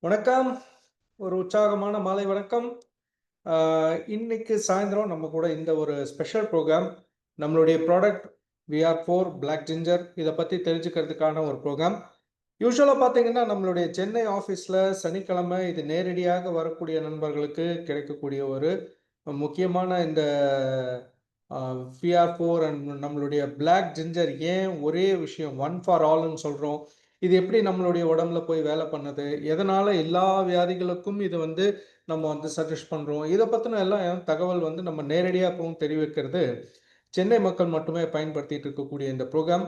வணக்கம். ஒரு உற்சாகமான மாலை வணக்கம். ஆ இன்னைக்கு சாயந்திரம் நம்ம கூட இந்த ஒரு ஸ்பெஷல் ப்ரோகிராம், நம்மளுடைய ப்ராடக்ட் VR4 பிளாக் ஜிஞ்சர் இத பத்தி தெரிஞ்சுக்கிறதுக்கான ஒரு ப்ரோகிராம். யூசுவலா பார்த்தீங்கன்னா, நம்மளுடைய சென்னை ஆஃபீஸ்ல சனிக்கிழமை இது நேரடியாக வரக்கூடிய நண்பர்களுக்கு கிடைக்கக்கூடிய ஒரு முக்கியமான இந்த அ VR4 அண்ட் நம்மளுடைய பிளாக் ஜிஞ்சர் ஏன் ஒரே விஷயம் ஒன் ஃபார் ஆல்ன்னு சொல்றோம். இது எப்படி நம்மளுடைய உடம்புல போய் வேலை பண்ணுது? எதனால எல்லா வியாதிகளுக்கும் இது வந்து நம்ம வந்து சஜெஸ்ட் பண்றோம். இத பத்தின எல்லாம் தகவல் வந்து நம்ம நேரடியா இப்பவும் தெரிவிக்கிறது, சென்னை மக்கள் மட்டுமே பயன்படுத்திட்டு இருக்கக்கூடிய இந்த ப்ரோகிராம்.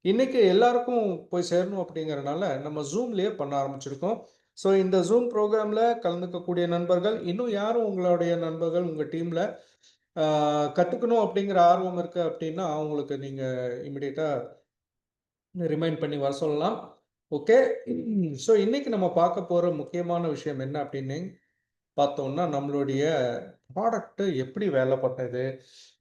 இன்னைக்கு எல்லாருக்கும் போய் சேரணும் அப்படிங்கிறனால, நம்ம Zoomலயே பண்ண ஆரம்பிச்சிருக்கோம். ஸோ இந்த Zoom ப்ரோகிராம்ல கலந்துக்கக்கூடிய நண்பர்கள், இன்னும் யாரும் உங்களுடைய நண்பர்கள் உங்க டீம்ல அ கத்துக்கணும் அப்படிங்கிற ஆர்வம் இருக்கு அப்படின்னா, அவங்களுக்கு நீங்க இமிடியேட்டா ரிமைண்ட் பண்ணி வர சொல்லலாம். ஓகே. ஸோ இன்னைக்கு நம்ம பார்க்க போற முக்கியமான விஷயம் என்ன அப்படின்னு பார்த்தோம்னா, நம்மளுடைய ப்ராடக்ட் எப்படி வேலை பண்ணுது?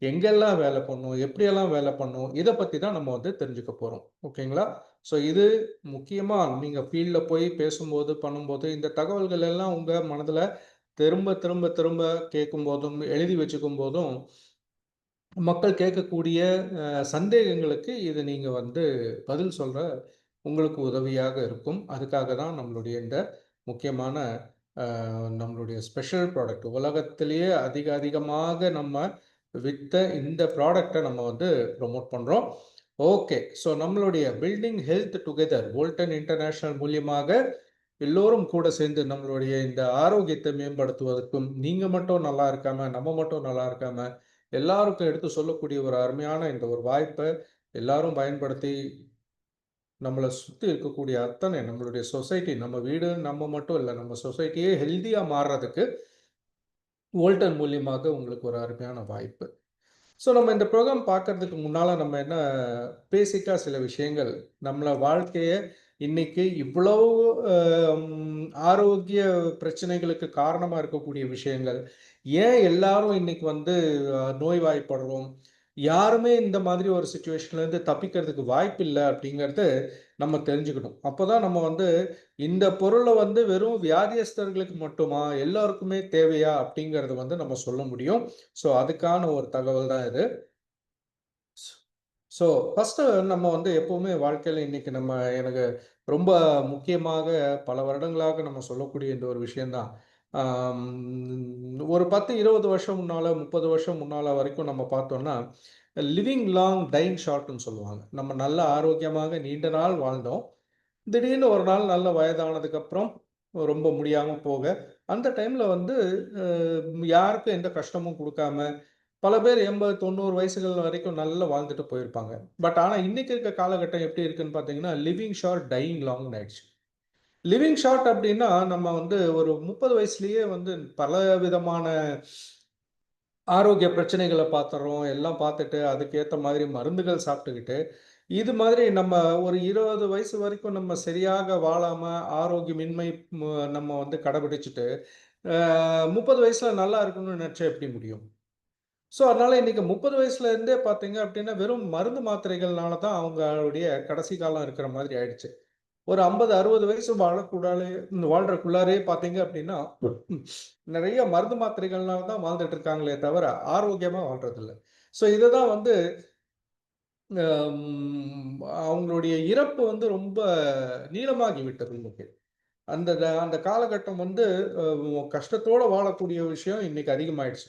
எங்கெல்லாம் வேலை பண்ணும்? எப்படியெல்லாம் வேலை பண்ணும்? இத பத்தி தான் நம்ம வந்து தெரிஞ்சுக்க போறோம். ஓகேங்களா? ஸோ இது முக்கியமா நீங்க ஃபீல்ட்ல போய் பேசும்போது, பண்ணும்போது இந்த தகவல்கள் எல்லாம் உங்க மனதுல திரும்ப, திரும்ப, திரும்ப கேட்கும்போதும், எழுதி வச்சுக்கும்போதும், மக்கள் கேட்கக்கூடிய சந்தேகங்களுக்கு இது நீங்க வந்து பதில் சொல்ற உங்களுக்கு உதவியாக இருக்கும். அதுக்காக தான் நம்மளுடைய இந்த முக்கியமான நம்மளுடைய ஸ்பெஷல் ப்ராடக்ட் உலகத்திலேயே அதிகமாக நம்ம வித்த இந்த ப்ராடக்ட்ட நம்ம வந்து ப்ரமோட் பண்றோம். ஓகே. ஸோ நம்மளுடைய பில்டிங் ஹெல்த் டுகெதர் வோல்டன் இன்டர்நேஷனல் மூலியமாக எல்லோரும் கூட சேர்ந்து நம்மளுடைய இந்த ஆரோக்கியத்தை மேம்படுத்துவதற்கும், நீங்க மட்டும் நல்லா இருக்காம, நம்ம மட்டும் நல்லா இருக்காம, எல்லாருக்கும் எடுத்து சொல்லக்கூடிய ஒரு அருமையான இந்த ஒரு வாய்ப்ப எல்லாரும் பயன்படுத்தி நம்மள சுத்தி இருக்கக்கூடிய அத்தனை நம்மளுடைய சொசைட்டி, நம்ம வீடு நம்ம மட்டும் இல்ல. நம்ம சொசைட்டியே ஹெல்தியா மாறுறதுக்கு வோல்டன் மூலியமாக உங்களுக்கு ஒரு அருமையான வாய்ப்பு. ஸோ நம்ம இந்த ப்ரோகிராம் பார்க்கறதுக்கு முன்னால நம்ம என்ன பேசிக்கா சில விஷயங்கள், நம்மள வாழ்க்கைய இன்னைக்கு இவ்வளவு ஆரோக்கிய பிரச்சனைகளுக்கு காரணமா இருக்கக்கூடிய விஷயங்கள், ஏன் எல்லாரும் இன்னைக்கு வந்து நோய்வாய்ப்படுறோம்? யாருமே இந்த மாதிரி ஒரு சிச்சுவேஷன்லேருந்து தப்பிக்கிறதுக்கு வாய்ப்பில்ல அப்படிங்கிறது நம்ம தெரிஞ்சுக்கணும். அப்பதான் நம்ம வந்து இந்த பொருள வந்து வெறும் வியாதியஸ்தர்களுக்கு மட்டுமா, எல்லாருக்குமே தேவையா அப்படிங்கிறத வந்து நம்ம சொல்ல முடியும். ஸோ அதுக்கான ஒரு தகவல் தான் இது. ஸோ ஃபர்ஸ்ட்டு நம்ம வந்து எப்பவுமே வாழ்க்கையில இன்னைக்கு நம்ம எனக்கு ரொம்ப முக்கியமாக பல வருடங்களாக நம்ம சொல்லக்கூடிய இந்த ஒரு விஷயம் தான். ஒரு 10, 20 வருஷம் முன்னால, 30 வருஷம் முன்னால வரைக்கும் நம்ம பார்த்தோம்னா, லிவிங் லாங் டைங் ஷார்ட்ன்னு சொல்லுவாங்க. நம்ம நல்ல ஆரோக்கியமாக நீண்ட நாள் வாழ்ந்தோம். திடீர்னு ஒரு நாள் நல்ல வயதானதுக்கப்புறம் ரொம்ப முடியாம போக, அந்த டைம்ல வந்து அ யாருக்கும் எந்த கஷ்டமும் குடுக்காம, பல பேர் 80, 90 வயசுகள் வரைக்கும் நல்லா வாழ்ந்துட்டு போயிருப்பாங்க. ஆனா இன்னைக்கு இருக்க காலகட்டம் எப்படி இருக்குன்னு பார்த்தீங்கன்னா, லிவிங் ஷார்ட், டயிங் லாங்ன்னு ஆயிடுச்சு. லிவிங் ஷார்ட் அப்டின்னா, நம்ம வந்து ஒரு 30 வயசுலயே வந்து பல விதமான ஆரோக்கிய பிரச்சனைகள பார்த்துர்றோம். எல்லாம் பார்த்துட்டு, அதுக்கேத்த மாதிரி மருந்துகள் சாப்பிட்டுக்கிட்டு, இது மாதிரி நம்ம ஒரு 20 வயசு வரைக்கும் நம்ம சரியாக வாழாம, ஆரோக்கியமின்மை நம்ம வந்து கடைபிடிச்சுட்டு, 30 வயசுல நல்லா இருக்கணும்னு நெனச்சா எப்படி முடியும்? ஸோ, அதனால இன்னைக்கு 30 வயசுல இருந்தே பார்த்தீங்க அப்டின்னா, வெறும் மருந்து மாத்திரைகள்னால தான் அவங்களுடைய கடைசி காலம் இருக்கிற மாதிரி ஆயிடுச்சு. ஒரு 50, 60 வயசு வாழ்றக்குள்ளாரயே பார்த்தீங்க அப்டின்னா, நெறைய மருந்து மாத்திரைகள்னால தான் வாழ்ந்துட்டு இருக்காங்களே தவிர, ஆரோக்கியமா வாழ்றதில்ல. ஸோ, இத தான் வந்து அவங்களுடைய இறப்பு வந்து ரொம்ப நீளமாகி விட்டது இன்னைக்கு. அந்த காலகட்டம் வந்து கஷ்டத்தோட வாழக்கூடிய விஷயம் இன்னைக்கு அதிகமாயிடுச்சு.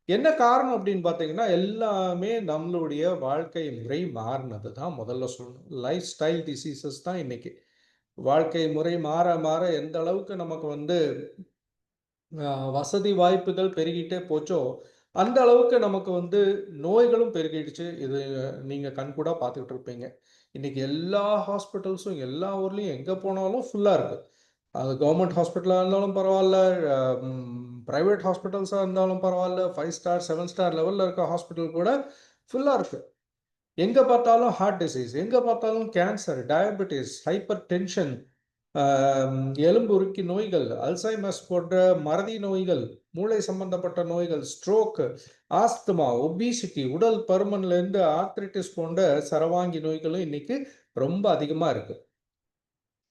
என்ன காரணம் அப்படின்னு பார்த்தீங்கன்னா, எல்லாமே நம்மளுடைய வாழ்க்கை முறை மாறுனது தான் முதல்ல சொல்லணும். லைஃப் ஸ்டைல் டிசீசஸ் தான் இன்னைக்கு. வாழ்க்கை முறை மாற, மாற எந்த அளவுக்கு நமக்கு வந்து வசதி வாய்ப்புகள் பெருகிட்டே போச்சோ, அந்த அளவுக்கு நமக்கு வந்து நோய்களும் பெருகிடுச்சு. இது நீங்க கண்கூடா பார்த்துக்கிட்டு இருப்பீங்க. இன்னைக்கு எல்லா ஹாஸ்பிட்டல்ஸும் எல்லா ஊர்லயும் எங்க போனாலும் ஃபுல்லா இருக்கு. அது கவர்மெண்ட் ஹாஸ்பிட்டலா இருந்தாலும் பரவால்ல, பிரைவேட் ஹாஸ்பிட்டல்ஸா இருந்தாலும் பரவால்ல, 5 ஸ்டார், 7 ஸ்டார் லெவல்ல இருக்க ஹாஸ்பிட்டல் கூட ஃபுல்லா இருக்கு. எங்க பார்த்தாலும் ஹார்ட் டிசீஸ், எங்க பார்த்தாலும் கேன்சர், டயபெட்டிஸ், ஹைப்பர் டென்ஷன், எலும்பு உருக்கி நோய்கள், அல்சைமர்ஸ் போன்ற மறதி நோய்கள், மூளை சம்பந்தப்பட்ட நோய்கள், ஸ்ட்ரோக், ஆஸ்துமா, ஒபிசிட்டி, உடல் பருமன்லேருந்து ஆர்த்ரைட்டிஸ் போன்ற சரவாங்கி நோய்களும் இன்னைக்கு ரொம்ப அதிகமா இருக்கு.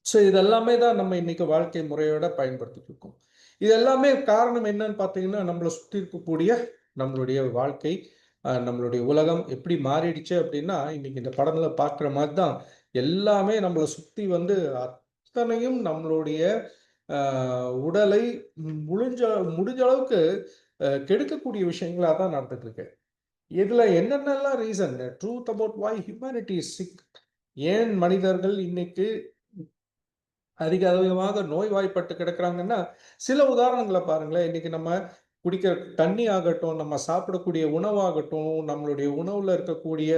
ஸோ இதெல்லாமே தான் நம்ம இன்னைக்கு வாழ்க்கை முறையோட பயன்படுத்திட்டு இருக்கோம். இது எல்லாமே காரணம் என்னன்னு பார்த்தீங்கன்னா, நம்மளை சுற்றி இருக்கக்கூடிய நம்மளுடைய வாழ்க்கை, நம்மளுடைய உலகம் எப்படி மாறிடுச்சு அப்படின்னா, இன்னைக்கு இந்த படத்துல பார்க்குற மாதிரி தான் எல்லாமே நம்மளை சுற்றி வந்து அத்தனையும் நம்மளுடைய உடலை முடிஞ்ச முடிஞ்ச அளவுக்கு கெடுக்கக்கூடிய விஷயங்களா தான் நடந்துட்டு இருக்கு. இதுல என்னென்னலாம் reason truth about why humanity is sick, ஏன் மனிதர்கள் இன்னைக்கு அதிக அதிகமாக நோய்வாய்ப்பட்டு கிடக்குறாங்கன்னா, சில உதாரணங்கள பாருங்களேன். இன்னைக்கு நம்ம குடிக்கிற தண்ணி ஆகட்டும், நம்ம சாப்பிடக்கூடிய உணவாகட்டும், நம்மளுடைய உணவுல இருக்கக்கூடிய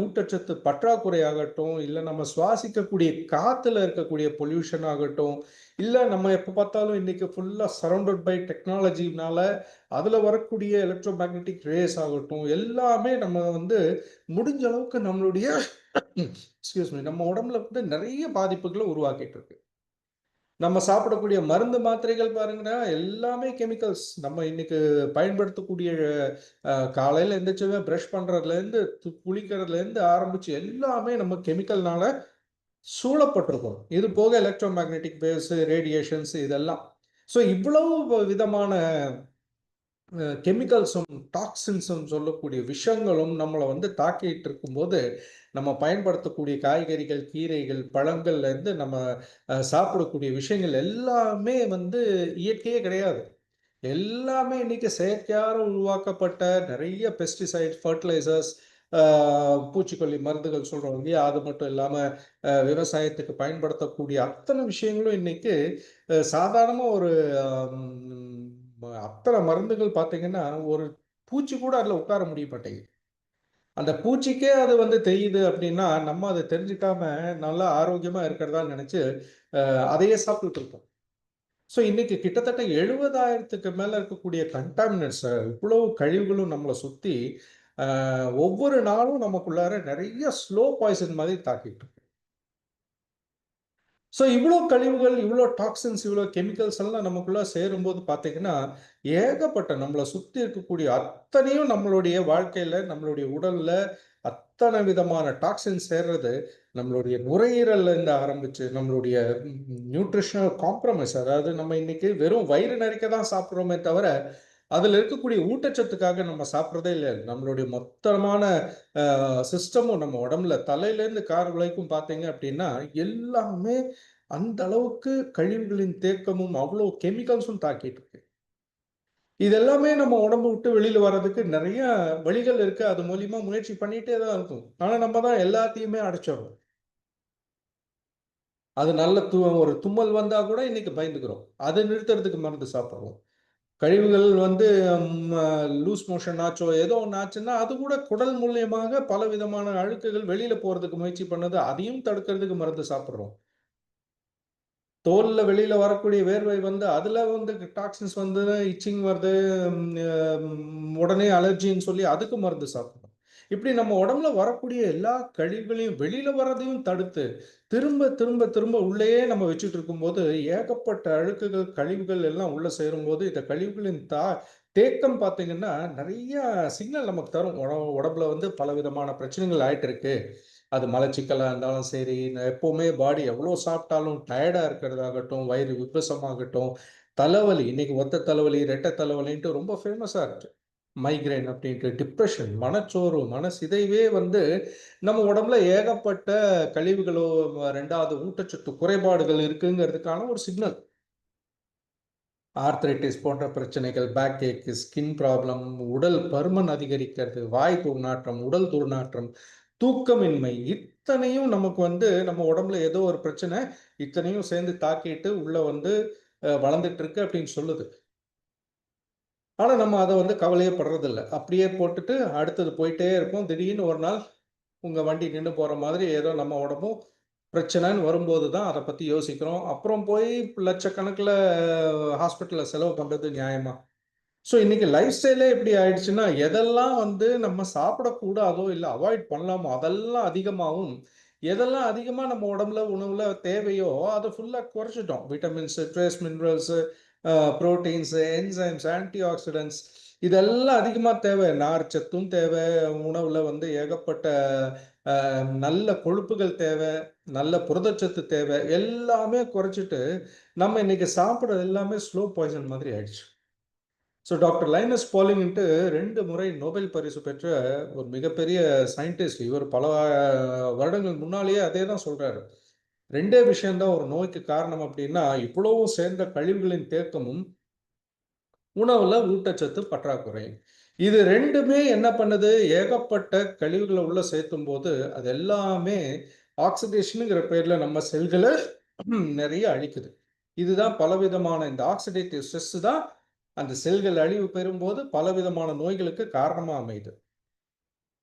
ஊட்டச்சத்து பற்றாக்குறை ஆகட்டும், இல்ல நம்ம சுவாசிக்கக்கூடிய காத்துல இருக்கக்கூடிய பொல்யூஷன் ஆகட்டும், இல்ல நம்ம எப்ப பார்த்தாலும் இன்னைக்கு ஃபுல்லா சரவுண்டட் பை டெக்னாலஜினால அதுல வரக்கூடிய எலக்ட்ரோ மேக்னெட்டிக் ரேஸ் ஆகட்டும், எல்லாமே நம்ம வந்து முடிஞ்ச அளவுக்கு நம்மளுடைய எக்ஸ்கியூஸ் மீ, நம்ம உடம்புல வந்து நிறைய பாதிப்புகளை உருவாக்கிட்டு இருக்கு. நம்ம சாப்பிடக்கூடிய மருந்து மாத்திரைகள் பாருங்கன்னா எல்லாமே கெமிக்கல்ஸ். நம்ம இன்னைக்கு பயன்படுத்தக்கூடிய காலையில எந்திரிச்சவே பிரஷ் பண்றதுல இருந்து குளிக்கிறதுல இருந்து ஆரம்பிச்சு எல்லாமே நம்ம கெமிக்கல்னால சூழப்பட்டிருக்கும். இது போக எலக்ட்ரோ மேக்னெட்டிக் வேவ்ஸ், ரேடியேஷன்ஸ் இதெல்லாம். ஸோ இவ்வளவு விதமான கெமிக்கல்ஸும் டாக்ஸின்ஸும் சொல்லக்கூடிய விஷங்களும் நம்மளை வந்து தாக்கிட்டு இருக்கும்போது, நம்ம பயன்படுத்தக்கூடிய காய்கறிகள், கீரைகள், பழங்கள்ல இருந்து நம்ம சாப்பிடக்கூடிய விஷயங்கள் எல்லாமே வந்து இயற்கையே கிடையாது. எல்லாமே இன்னைக்கு செயற்கையாக உருவாக்கப்பட்ட நிறைய பெஸ்டிசைட்ஸ், ஃபர்டிலைசர்ஸ், பூச்சிக்கொல்லி மருந்துகள் சொல்றோம் இல்லையா? அது மட்டும் இல்லாம விவசாயத்துக்கு பயன்படுத்தக்கூடிய அத்தனை விஷயங்களும் இன்னைக்கு சாதாரணமா ஒரு அத்தனை மருந்துகள் பார்த்தீங்கன்னா, ஒரு பூச்சி கூட அதில உட்கார முடிய மாட்டேங்குது. அந்த பூச்சிக்கே அது வந்து தெரியுது அப்படின்னா, நம்ம அத தெரிஞ்சுக்காம நல்லா ஆரோக்கியமா இருக்கிறதா நினைச்சு அதையே சாப்பிட்டுட்டு இருக்கோம். ஸோ இன்னைக்கு கிட்டத்தட்ட 70,000க்கு மேல இருக்கக்கூடிய கண்டாமினன்ட்ஸ், இவ்வளவு கழிவுகளும் நம்மள சுத்தி ஒவ்வொரு நாளும் நமக்குள்ளார நிறைய ஸ்லோ பாய்சன் மாதிரி தாக்கிட்டு இருக்கு. ஸோ இவ்வளோ கழிவுகள், இவ்வளோ டாக்ஸின்ஸ், இவ்வளோ கெமிக்கல்ஸ் எல்லாம் நமக்குள்ள சேரும்போது பார்த்தீங்கன்னா, ஏகப்பட்ட நம்மள சுத்தி இருக்கக்கூடிய அத்தனையும் நம்மளுடைய வாழ்க்கையில, நம்மளுடைய உடல்ல அத்தனை விதமான டாக்ஸின்ஸ் சேர்றது, நம்மளுடைய நுரையீரல்ல இருந்து ஆரம்பிச்சு, நம்மளுடைய நியூட்ரிஷனல் காம்ப்ரமைஸ், அதாவது நம்ம இன்னைக்கு வெறும் வயிறு நிறைக்க தான் சாப்பிடுறோமே தவிர, அதுல இருக்கக்கூடிய ஊட்டச்சத்துக்காக நம்ம சாப்பிடுறதே இல்ல. நம்மளுடைய மொத்தமான சிஸ்டமும் நம்ம உடம்புல தலையிலேருந்து கால் வரைக்கும் பார்த்தீங்க அப்படின்னா, எல்லாமே அந்த அளவுக்கு கழிவுகளின் தேக்கமும், அவ்வளோ கெமிக்கல்ஸும் தாக்கிட்டு இருக்கு. இது எல்லாமே நம்ம உடம்பு விட்டு வெளியில வர்றதுக்கு நெறைய வழிகள் இருக்கு. அது மூலியமா முயற்சி பண்ணிட்டே தான் இருக்கோம். ஆனா நம்ம தான் எல்லாத்தையுமே அடைச்சிடுறோம். அது நல்ல ஒரு தும்மல் வந்தா கூட இன்னைக்கு பயந்துக்கிறோம். அத நிறுத்துறதுக்கு மருந்து சாப்பிடுறோம். கழிவுகள் வந்து லூஸ் மோஷன் ஆச்சோ, ஏதோ ஒண்ணு ஆச்சுன்னா, அது கூட குடல் மூலியமாக பலவிதமான அழுக்குகள் வெளியில போறதுக்கு முயற்சி பண்ணுது. அதையும் தடுக்கிறதுக்கு மருந்து சாப்பிடுறோம். தோல்ல வெளியில வரக்கூடிய வேர்வை வந்து, அதுல வந்து டாக்ஸின்ஸ் வந்து இச்சிங் வருது, உடனே அலர்ஜின்னு சொல்லி அதுக்கு மருந்து சாப்பிடுறோம். இப்படி நம்ம உடம்புல வரக்கூடிய எல்லா கழிவுகளையும் வெளியில வர்றதையும் தடுத்து, திரும்ப திரும்ப திரும்ப உள்ளேயே நம்ம வச்சுட்டு இருக்கும்போது, ஏகப்பட்ட அழுக்குகள், கழிவுகள் எல்லாம் உள்ள சேரும்போது, இந்த கழிவுகளின் தேக்கம் பார்த்தீங்கன்னா, நெறைய சிக்னல் நமக்கு தரும். உடம்புல வந்து பலவிதமான பிரச்சனைகள் ஆயிட்டு இருக்கு. அது மலச்சிக்கலா இருந்தாலும் சரி, எப்பவுமே பாடி எவ்வளோ சாப்பிட்டாலும் டயர்டா இருக்கிறதாகட்டும், வயிறு உப்புசமாகட்டும், தலைவலி இன்னைக்கு ஒத்த தலைவலி, ரெட்டை தலைவலின்ட்டு ரொம்ப ஃபேமஸா இருக்கு. மைக்ரேன் அப்படின்ட்டு, டிப்ரஷன், மனச்சோர்வு, மனசிதைவே வந்து நம்ம உடம்புல ஏகப்பட்ட கழிவுகளோ, 2வது ஊட்டச்சத்து குறைபாடுகள் இருக்குங்கிறதுக்கான ஒரு சிக்னல். ஆர்த்ரைட்டிஸ் போன்ற பிரச்சனைகள், பேக் ஏக், ஸ்கின் ப்ராப்ளம், உடல் பருமன் அதிகரிக்கிறது, வாய் துர்நாற்றம், உடல் துர்நாற்றம், தூக்கமின்மை, இத்தனையும் நமக்கு வந்து நம்ம உடம்புல ஏதோ ஒரு பிரச்சனை, இத்தனையும் சேர்ந்து தாக்கிட்டு உள்ள வந்து வளர்ந்துட்டு இருக்கு அப்படின்னு சொல்லுது. ஆனா நம்ம அத வந்து கவலையே படுறதில்ல. அப்படியே போட்டுட்டு அடுத்தது போயிட்டே இருப்போம். திடீர்னு ஒரு நாள் உங்க வண்டி நின்னு போற மாதிரி ஏதோ நம்ம உடம்பும் பிரச்சனைன்னு வரும்போது தான் அத பத்தி யோசிக்கிறோம். அப்புறம் போய் லட்சக்கணக்குல ஹாஸ்பிட்டல்ல செலவு பண்றது நியாயமா? ஸோ இன்னைக்கு லைஃப் ஸ்டைலே எப்படி ஆயிடுச்சுன்னா, எதெல்லாம் வந்து நம்ம சாப்பிடக்கூடாதோ, இல்ல அவாய்ட் பண்ணலாமோ, அதெல்லாம் அதிகமாவும், எதெல்லாம் அதிகமா நம்ம உடம்புல, உணவுல தேவையோ, அத ஃபுல்லா குறைச்சுட்டோம். Vitamins, trace minerals, proteins, enzymes, anti oxidants இதெல்லாம் அதிகமா தேவை. நார்ச்சத்தும் தேவை. உணவுல வந்து ஏகப்பட்ட நல்ல கொழுப்புகள் தேவை, நல்ல புரதச்சத்து தேவை, எல்லாமே குறைச்சிட்டு நம்ம இன்னைக்கு சாப்பிட்றது எல்லாமே ஸ்லோ பாய்சன் மாதிரி ஆயிடுச்சு. ஸோ டாக்டர் லைனஸ் பாலிங்ன்ட்டு 2 முறை நோபல் பரிசு பெற்ற ஒரு மிகப்பெரிய சயின்டிஸ்ட். இவர் பல வருடங்கள் முன்னாலேயே அதே தான் சொல்றாரு. 2 விஷயம்தான் ஒரு நோய்க்கு காரணம் அப்படின்னா, இவ்வளவும் சேர்ந்த கழிவுகளின் தேக்கமும், உணவுல ஊட்டச்சத்து பற்றாக்குறை. இது 2மே என்ன பண்ணுது? ஏகப்பட்ட கழிவுகளை உள்ள சேர்த்தும் போது அது எல்லாமே ஆக்சிடேஷனுங்கிற பேர்ல நம்ம செல்களை நிறைய அழிக்குது. இதுதான் பலவிதமான இந்த ஆக்சிடேட்டிவ் ஸ்ட்ரெஸ் தான் அந்த செல்கள் அழிவு பெறும்போது பலவிதமான நோய்களுக்கு காரணமா அமையுது.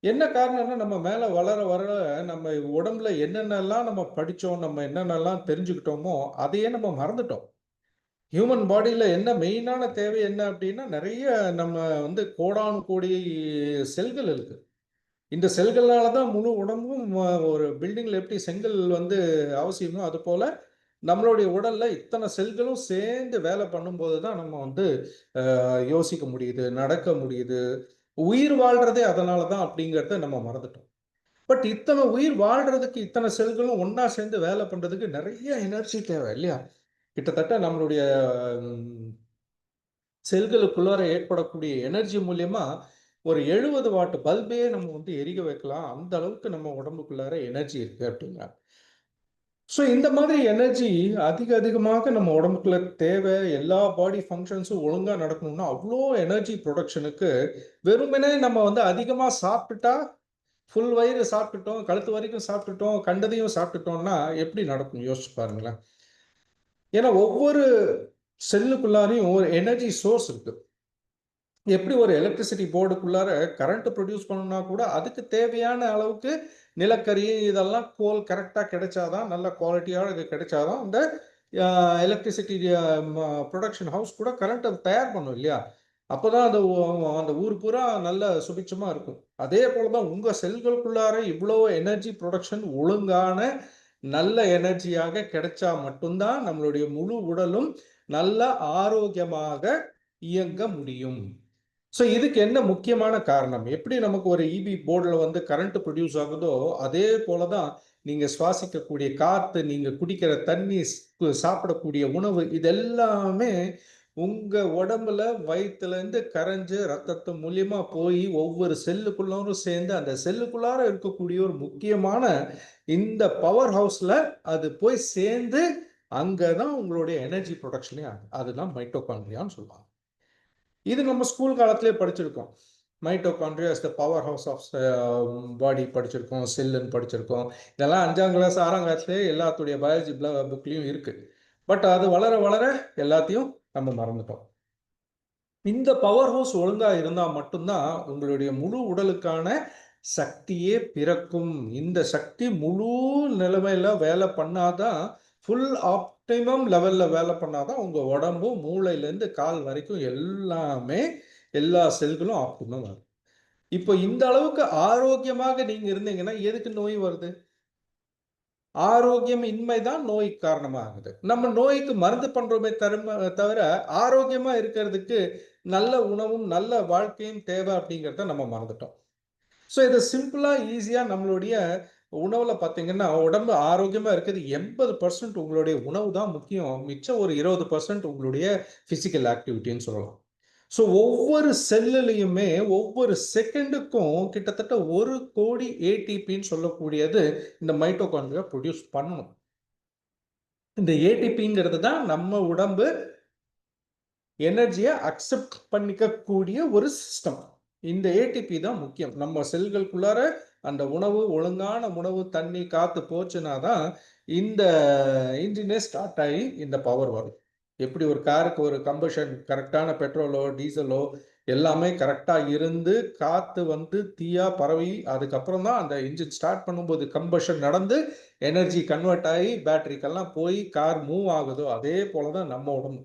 என்ன காரணம்னா, நம்ம மேல வளர வளர நம்ம உடம்புல என்னென்னலாம் நம்ம படிச்சோம், நம்ம என்னென்னலாம் தெரிஞ்சுக்கிட்டோமோ அதையே நம்ம மறந்துட்டோம். ஹியூமன் பாடியில என்ன மெயினான தேவை என்ன அப்படின்னா, நிறைய நம்ம கோடானு கோடி செல்கள் இருக்கு. இந்த செல்கள்னால தான் முழு உடம்பும் ஒரு பில்டிங்ல எப்படி செங்கல் அவசியமோ, அது போல நம்மளுடைய உடல்ல இத்தனை செல்களும் சேர்ந்து வேலை பண்ணும்போது தான் நம்ம யோசிக்க முடியுது, நடக்க முடியுது. உயிர் வாழ்றதே அதனால தான் அப்படிங்கிறத நம்ம மறந்துட்டோம். பட் இத்தனை உயிர் வாழ்றதுக்கு இத்தனை செல்களும் ஒண்ணா சேர்ந்து வேலை பண்றதுக்கு நிறைய எனர்ஜி தேவை இல்லையா? கிட்டத்தட்ட நம்மளுடைய செல்களுக்குள்ளார ஏற்படக்கூடிய எனர்ஜி மூலியமா ஒரு 70 வாட் பல்பே நம்ம எரிக்க வைக்கலாம். அந்த அளவுக்கு நம்ம உடம்புக்குள்ளார எனர்ஜி இருக்கு அப்படிங்கிறாங்க. ஸோ இந்த மாதிரி எனர்ஜி அதிகமாக நம்ம உடம்புக்குள்ள தேவை. எல்லா பாடி ஃபங்க்ஷன்ஸும் ஒழுங்கா நடக்கணும்னா அவ்வளோ எனர்ஜி ப்ரொடக்ஷனுக்கு வெறுமனே நம்ம அதிகமா சாப்பிட்டுட்டா, ஃபுல் வயிறு சாப்பிட்டுட்டோம், கழுத்து வரைக்கும் சாப்பிட்டுட்டோம், கண்டதையும் சாப்பிட்டுட்டோம்னா எப்படி நடக்கும் யோசிச்சு பாருங்களேன். ஏன்னா ஒவ்வொரு செல்லுக்குள்ளாரையும் ஒரு எனர்ஜி சோர்ஸ் இருக்கு. எப்படி ஒரு எலக்ட்ரிசிட்டி போர்டுக்குள்ளார கரண்ட் ப்ரொடியூஸ் பண்ணணும்னா கூட அதுக்கு தேவையான அளவுக்கு நிலக்கரி இதெல்லாம் கோல் கரெக்டாக கிடைச்சாதான், நல்ல குவாலிட்டியாக இது கிடைச்சாதான் இந்த எலக்ட்ரிசிட்டி ப்ரொடக்ஷன் ஹவுஸ் கூட கரண்ட் தயார் பண்ணும் இல்லையா? அப்போதான் அந்த ஊர் பூரா நல்ல சுபிட்சமா இருக்கும். அதே போலதான் உங்க செல்களுக்குள்ளார இவ்வளோ எனர்ஜி ப்ரொடக்ஷன் ஒழுங்கான நல்ல எனர்ஜியாக கிடைச்சா மட்டும்தான் நம்மளுடைய முழு உடலும் நல்ல ஆரோக்கியமாக இயங்க முடியும். ஸோ இதுக்கு என்ன முக்கியமான காரணம்? எப்படி நமக்கு ஒரு இபி போர்டில் கரண்ட் ப்ரொடியூஸ் ஆகுதோ, அதே போல தான் நீங்க சுவாசிக்கக்கூடிய காத்து, நீங்க குடிக்கிற தண்ணி, சாப்பிடக்கூடிய உணவு, இது எல்லாமே உங்க உடம்புல வயிற்றுலேருந்து கரைஞ்சு ரத்தத்து மூலியமா போய் ஒவ்வொரு செல்லுக்குள்ளாரும் சேர்ந்து அந்த செல்லுக்குள்ளார இருக்கக்கூடிய ஒரு முக்கியமான இந்த பவர் ஹவுஸ்ல அது போய் சேர்ந்து அங்கதான் உங்களுடைய எனர்ஜி ப்ரொடக்ஷனே ஆகுது. அதுதான் மைட்டோகாண்ட்ரியான்னு சொல்லுவாங்க. இது நம்ம ஸ்கூல் காலத்திலே படிச்சிருக்கோம். Mitochondria is the power house of body படிச்சிருக்கோம், செல்லுன்னு படிச்சிருக்கோம். இதெல்லாம் 5ஆம் கிளாஸ் 6ஆம் கிளாஸ்லேயே எல்லாத்துடைய பயாலஜி புக்லேயும் இருக்கு. பட் அது வளர வளர எல்லாத்தையும் நம்ம மறந்துட்டோம். இந்த பவர் ஹவுஸ் ஒழுங்கா இருந்தா மட்டும்தான் உங்களுடைய முழு உடலுக்கான சக்தியே பிறக்கும். இந்த சக்தி முழு நிலைமையில வேலை பண்ணாதான், ஃபுல் ஆப்டிமம் லெவல்ல வேலை பண்ணாதான் உங்க உடம்பும் மூளையிலேருந்து கால் வரைக்கும் எல்லாமே, எல்லா செல்களும் ஆப்டிமம் ஆகும். இப்போ இந்த அளவுக்கு ஆரோக்கியமாக நீங்க இருந்தீங்கன்னா எதுக்கு நோய் வருது? ஆரோக்கியம் இன்மைதான் நோய்க்கு காரணமாகுது. நம்ம நோய்க்கு மருந்து பண்றோமே தவிர ஆரோக்கியமா இருக்கிறதுக்கு நல்ல உணவும் நல்ல வாழ்க்கையும் தேவை அப்படிங்கிறத நம்ம மறந்துட்டோம். ஸோ இதை சிம்பிளா ஈஸியா நம்மளுடைய உணவுல பார்த்தீங்கன்னா, உடம்பு ஆரோக்கியமா இருக்கிறது 80% உங்களுடைய உணவு தான் முக்கியம். மிச்சம் ஒரு 20% உங்களுடைய பிசிக்கல் ஆக்டிவிட்டின்னு சொல்லலாம். ஸோ ஒவ்வொரு செல்லுலையுமே ஒவ்வொரு செகண்டுக்கும் கிட்டத்தட்ட 1 கோடி ஏடிபின்னு சொல்லக்கூடியது இந்த மைட்டோகாண்ட்ரியா ப்ரொடியூஸ் பண்ணணும். இந்த ஏடிபிங்கிறது தான் நம்ம உடம்பு எனர்ஜியை அக்செப்ட் பண்ணிக்கக்கூடிய ஒரு சிஸ்டம். இந்த ஏடிபி தான் முக்கியம். நம்ம செல்களுக்குள்ளார அந்த உணவு, ஒழுங்கான உணவு, தண்ணி, காத்து போச்சுன்னா தான் இந்த இன்ஜினே ஸ்டார்ட் ஆகி இந்த பவர் வரும். எப்படி ஒரு காருக்கு ஒரு கம்பஷன் கரெக்டான பெட்ரோலோ டீசலோ எல்லாமே கரெக்டாக இருந்து காற்று தீயா பரவி அதுக்கப்புறம் தான் அந்த இன்ஜின் ஸ்டார்ட் பண்ணும்போது கம்பஷன் நடந்து எனர்ஜி கன்வெர்ட் ஆகி பேட்டரிக்கெல்லாம் போய் கார் மூவ் ஆகுதோ, அதே போல தான் நம்ம உடம்பு.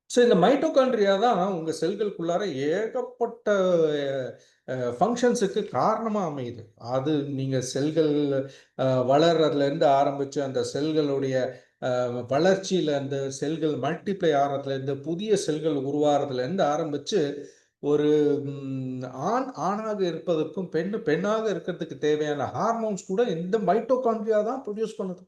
ஸோ இந்த மைட்டோகாண்ட்ரியா தான் உங்க செல்களுக்குள்ளார ஏகப்பட்ட ஃபங்க்ஷன்ஸுக்கு காரணமாக அமையுது. அது நீங்க செல்கள் வளர்றதுலேருந்து ஆரம்பிச்சு அந்த செல்களுடைய வளர்ச்சியில அந்த செல்கள் மல்டிப்ளை ஆகிறதுலேருந்து புதிய செல்கள் உருவாகிறதுலேருந்து ஆரம்பிச்சு ஒரு ஆணாக இருப்பதற்கும் பெண்ணாக இருக்கிறதுக்கு தேவையான ஹார்மோன்ஸ் கூட இந்த மைட்டோகாண்ட்ரியா தான் ப்ரொடியூஸ் பண்ணுது.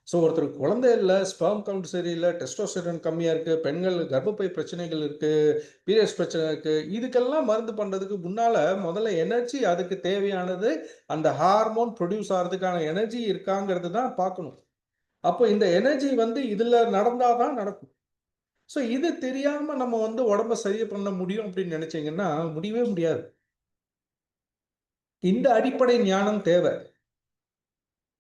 ஸோ ஒருத்தருக்கு குழந்தை இல்லை, ஸ்பெர்ம் கவுண்ட் சரியில்லை, டெஸ்டோஸ்டெரான் கம்மியாக இருக்குது, பெண்கள் கர்ப்பப்பை பிரச்சனைகள் இருக்குது, பீரியட்ஸ் பிரச்சனை இருக்குது, இதுக்கெல்லாம் மருந்து பண்ணுறதுக்கு முன்னால் முதல்ல எனர்ஜி, அதுக்கு தேவையானது அந்த ஹார்மோன் ப்ரொடியூஸ் ஆகிறதுக்கான எனர்ஜி இருக்காங்கிறது தான் பார்க்கணும். அப்போ இந்த எனர்ஜி இதில் நடந்தால் தான் நடக்கும். ஸோ இது தெரியாமல் நம்ம உடம்ப சரி பண்ண முடியும் அப்படின்னு நினச்சிங்கன்னா முடியவே முடியாது. இந்த அடிப்படை ஞானம் தேவை.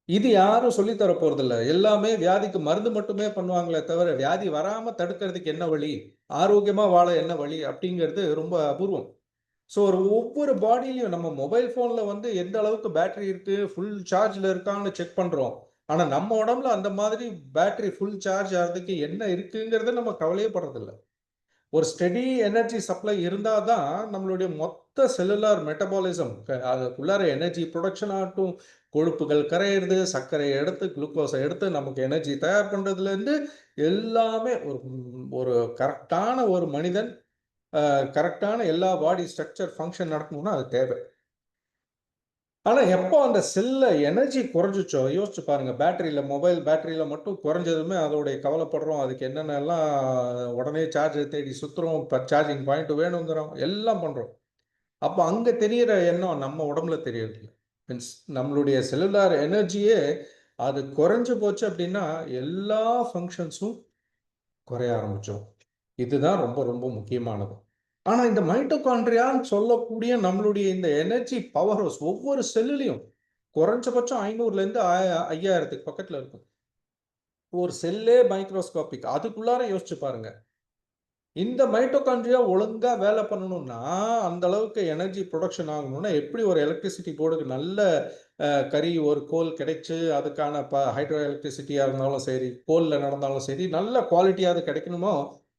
இது யாரும் சொல்லித்தர போறதில்ல. எல்லாமே வியாதிக்கு மருந்து மட்டுமே பண்ணுவாங்களே தவிர, வியாதி வராம தடுக்கிறதுக்கு என்ன வழி, ஆரோக்கியமா வாழ என்ன வழி அப்படிங்கிறது ரொம்ப அபூர்வம். ஸோ ஒவ்வொரு பாடியிலையும் நம்ம மொபைல் ஃபோன்ல எந்த அளவுக்கு பேட்டரி இருக்கு, ஃபுல் சார்ஜ்ல இருக்கான்னு செக் பண்றோம். ஆனா நம்ம உடம்புல அந்த மாதிரி பேட்டரி ஃபுல் சார்ஜ் ஆகிறதுக்கு என்ன இருக்குங்கிறத நம்ம கவலையே படுறதில்ல. ஒரு ஸ்டெடி எனர்ஜி சப்ளை இருந்தால் தான் நம்மளுடைய மொத்த செல்லுலார் மெட்டபாலிசம், அதுக்குள்ளார எனர்ஜி ப்ரொடக்ஷன் ஆகட்டும், கொழுப்புகள் கரையிறது, சர்க்கரையை எடுத்து குளுக்கோஸை எடுத்து நமக்கு எனர்ஜி தயார் பண்ணுறதுலேருந்து எல்லாமே ஒரு கரெக்டான ஒரு மனிதன், கரெக்டான எல்லா பாடி ஸ்ட்ரக்சர் ஃபங்க்ஷன் நடக்கணும்னா அது தேவை. ஆனால் எப்போ அந்த செல்ல எனர்ஜி குறைஞ்சிச்சோ யோசிச்சு பாருங்க. மொபைல் பேட்டரியில் மட்டும் குறைஞ்சதுமே அதோடைய கவலைப்படுறோம். அதுக்கு என்னென்னலாம் உடனே சார்ஜ் தேடி சுற்றுறோம், இப்போ சார்ஜிங் பாயிண்ட் வேணுங்கிறோம், எல்லாம் பண்ணுறோம். அப்போ அங்கே தெரிகிற எண்ணம் நம்ம உடம்புல தெரியறதில்ல. மீன்ஸ் நம்மளுடைய செல்லுலார் எனர்ஜியே அது குறைஞ்சு போச்சு அப்படின்னா எல்லா ஃபங்க்ஷன்ஸும் குறைய ஆரம்பிச்சிடும். இதுதான் ரொம்ப ரொம்ப முக்கியமானது. ஆனா இந்த மைட்டோகாண்ட்ரியான்னு சொல்லக்கூடிய நம்மளுடைய இந்த எனர்ஜி பவர் ஹவுஸ் ஒவ்வொரு செல்லுலையும் குறைஞ்சபட்சம் 500லேருந்து 5000க்கு பக்கத்துல இருக்கும். ஒரு செல்லே மைக்ரோஸ்கோபிக். அதுக்குள்ளார யோசிச்சு பாருங்க. இந்த மைட்டோகாண்ட்ரியா ஒழுங்கா வேலை பண்ணணும்னா, அந்த அளவுக்கு எனர்ஜி ப்ரொடக்ஷன் ஆகணும்னா, எப்படி ஒரு எலக்ட்ரிசிட்டி போர்டுக்கு நல்ல ஒரு கோல் கிடைச்சு, அதுக்கான ஹைட்ரோ எலக்ட்ரிசிட்டியா இருந்தாலும் சரி, கோல்ல நடந்தாலும் சரி, நல்ல குவாலிட்டியா அது கிடைக்கணுமோ,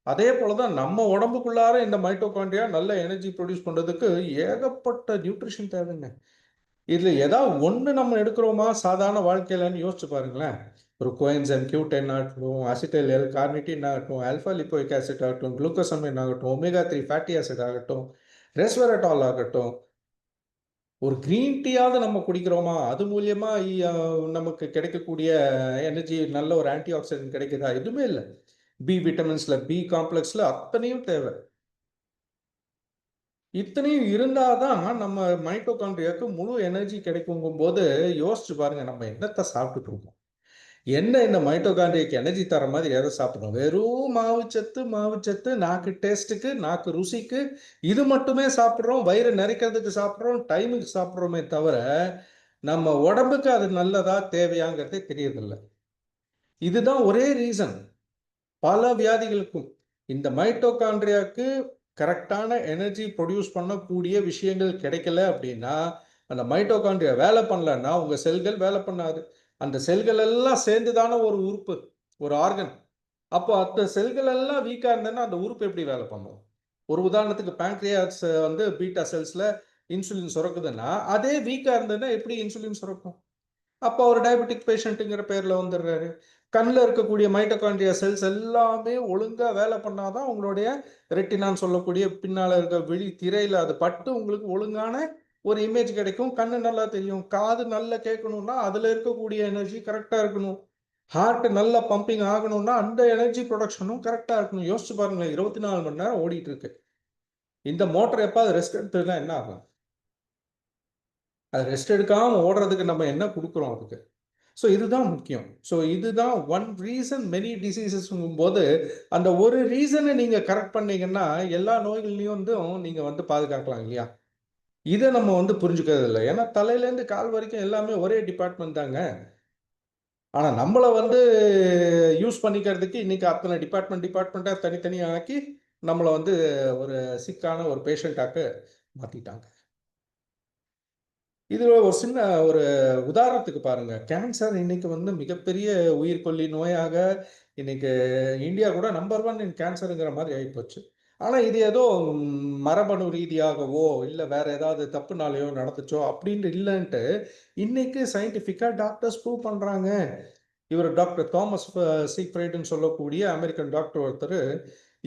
அதே போல தான் நம்ம உடம்புக்குள்ளார இந்த மைட்டோகாண்ட்ரியா நல்ல எனர்ஜி ப்ரொடியூஸ் பண்றதுக்கு ஏகப்பட்ட நியூட்ரிஷன் தேவைங்க. இதுல ஏதாவது ஒண்ணு நம்ம எடுக்கிறோமா சாதாரண வாழ்க்கையிலன்னு யோசிச்சு பாருங்களேன். ஒரு கோஎன்சைம் Q10 ஆகட்டும், அசிட்டைல் எல் கார்னிட்டின் ஆகட்டும், ஆல்ஃபா லிப்போயிக் ஆசிட் ஆகட்டும், குளுக்கோசமைன் ஆகட்டும், ஒமேகா 3 ஃபேட்டி ஆசிட் ஆகட்டும், ரெஸ்வெரட்ரால் ஆகட்டும், ஒரு கிரீன் டீயாவது நம்ம குடிக்கிறோமா? அது மூலியமா நமக்கு கிடைக்கக்கூடிய எனர்ஜி, நல்ல ஒரு ஆன்டி ஆக்சிடென்ட் கிடைக்குதா? எதுவுமே இல்லை. பி விட்டமின்ஸ்ல, பி காம்ப்ளெக்ஸ்ல அத்தனையும் தேவை. இத்தனையும் இருந்தாதான் நம்ம மைட்டோகாண்ட்ரியாவுக்கு முழு எனர்ஜி கிடைக்குங்கும் போது யோசிச்சு பாருங்க, நம்ம என்னத்தை சாப்பிட்டுட்டு இருக்கோம். இந்த மைட்டோகாண்ட்ரியாக்கு எனர்ஜி தர மாதிரி எதை சாப்பிட்றோம்? வெறும் மாவுச்சத்து, நாக்கு டேஸ்ட்டுக்கு, நாக்கு ருசிக்கு, இது மட்டுமே சாப்பிட்றோம். வயிறு நிறைக்கிறதுக்கு சாப்பிட்றோம், டைமுக்கு சாப்பிட்றோமே தவிர நம்ம உடம்புக்கு அது நல்லதா தேவையாங்கிறதே தெரியறதில்லை. இதுதான் ஒரே ரீசன் பல வியாதிகளுக்கும். இந்த மைட்டோகாண்ட்ரியாவுக்கு கரெக்டான எனர்ஜி ப்ரொடியூஸ் பண்ணக்கூடிய விஷயங்கள் கிடைக்கல அப்படின்னா, அந்த மைட்டோகாண்ட்ரியா வேலை பண்ணலன்னா உங்கள் செல்கள் வேலை பண்ணாது. அந்த செல்கள் எல்லாம் சேர்ந்து தானே ஒரு உறுப்பு, ஒரு ஆர்கன். அப்போ அந்த செல்கள் எல்லாம் வீக்காக இருந்ததுன்னா அந்த உறுப்பு எப்படி வேலை பண்ணும்? ஒரு உதாரணத்துக்கு பேங்க்ரியாஸ் பீட்டா செல்ஸில் இன்சுலின் சுரக்குதுன்னா, அதே வீக்காக இருந்ததுன்னா எப்படி இன்சுலின் சுரக்கும்? அப்போ ஒரு டயபெட்டிக் பேஷண்ட்டுங்கிற பேரில் வந்துடுறாரு. கண்ணில் இருக்கக்கூடிய மைட்டோகாண்ட்ரியா செல்ஸ் எல்லாமே ஒழுங்காக வேலை பண்ணாதான் உங்களுடைய ரெட்டினான்னு சொல்லக்கூடிய பின்னால் இருக்க விழி திரையில் அது பட்டு உங்களுக்கு ஒழுங்கான ஒரு இமேஜ் கிடைக்கும். கண்ணு நல்லா தெரியும். காது நல்லா கேட்கணும்னா அதில் இருக்கக்கூடிய எனர்ஜி கரெக்டாக இருக்கணும். ஹார்ட் நல்லா பம்பிங் ஆகணும்னா அந்த எனர்ஜி ப்ரொடக்ஷனும் கரெக்டாக இருக்கணும். யோசிச்சு பாருங்களேன், 24 மணி நேரம் ஓடிட்டு இருக்கு. இந்த மோட்டர் எப்போ ரெஸ்ட் எடுத்துனா என்ன ஆகும்? அது ரெஸ்ட் எடுக்காமல் ஓடுறதுக்கு நம்ம என்ன கொடுக்குறோம் அதுக்கு? ஸோ இதுதான் முக்கியம். ஸோ இதுதான் ஒன் ரீசன் மெனி டிசீசஸ்ங்கும் போது, அந்த ஒரு ரீசனை நீங்கள் கரெக்ட் பண்ணீங்கன்னா எல்லா நோய்கள்லையும் நீங்கள் பாதுகாக்கலாம் இல்லையா? இதை நம்ம புரிஞ்சுக்கிறது இல்லை. ஏன்னா தலையிலேருந்து கால் வரைக்கும் எல்லாமே ஒரே டிபார்ட்மெண்ட் தாங்க. ஆனால் நம்மளை யூஸ் பண்ணிக்கிறதுக்கு இன்னைக்கு அத்தனை டிபார்ட்மெண்ட்டாக தனித்தனியாக ஆக்கி நம்மளை ஒரு சிக்கான ஒரு பேஷண்ட்டாக்க மாற்றிட்டாங்க. இது ஒரு சின்ன ஒரு உதாரணத்துக்கு பாருங்க. கேன்சர் இன்னைக்கு மிகப்பெரிய உயிர்கொல்லி நோயாக இன்னைக்கு இந்தியா கூட நம்பர் 1 இன் கேன்சருங்கிற மாதிரி ஆகிப்போச்சு. ஆனா இது ஏதோ மரபணு ரீதியாகவோ இல்ல வேற ஏதாவது தப்புனாலேயோ நடந்துச்சோ அப்படின்னு இல்லைன்ட்டு இன்னைக்கு சயின்டிஃபிக்கா டாக்டர்ஸ் ப்ரூவ் பண்றாங்க. இவர் டாக்டர் தாமஸ் சீக்ஃப்ரைடுன்னு சொல்லக்கூடிய அமெரிக்கன் டாக்டர் ஒருத்தர்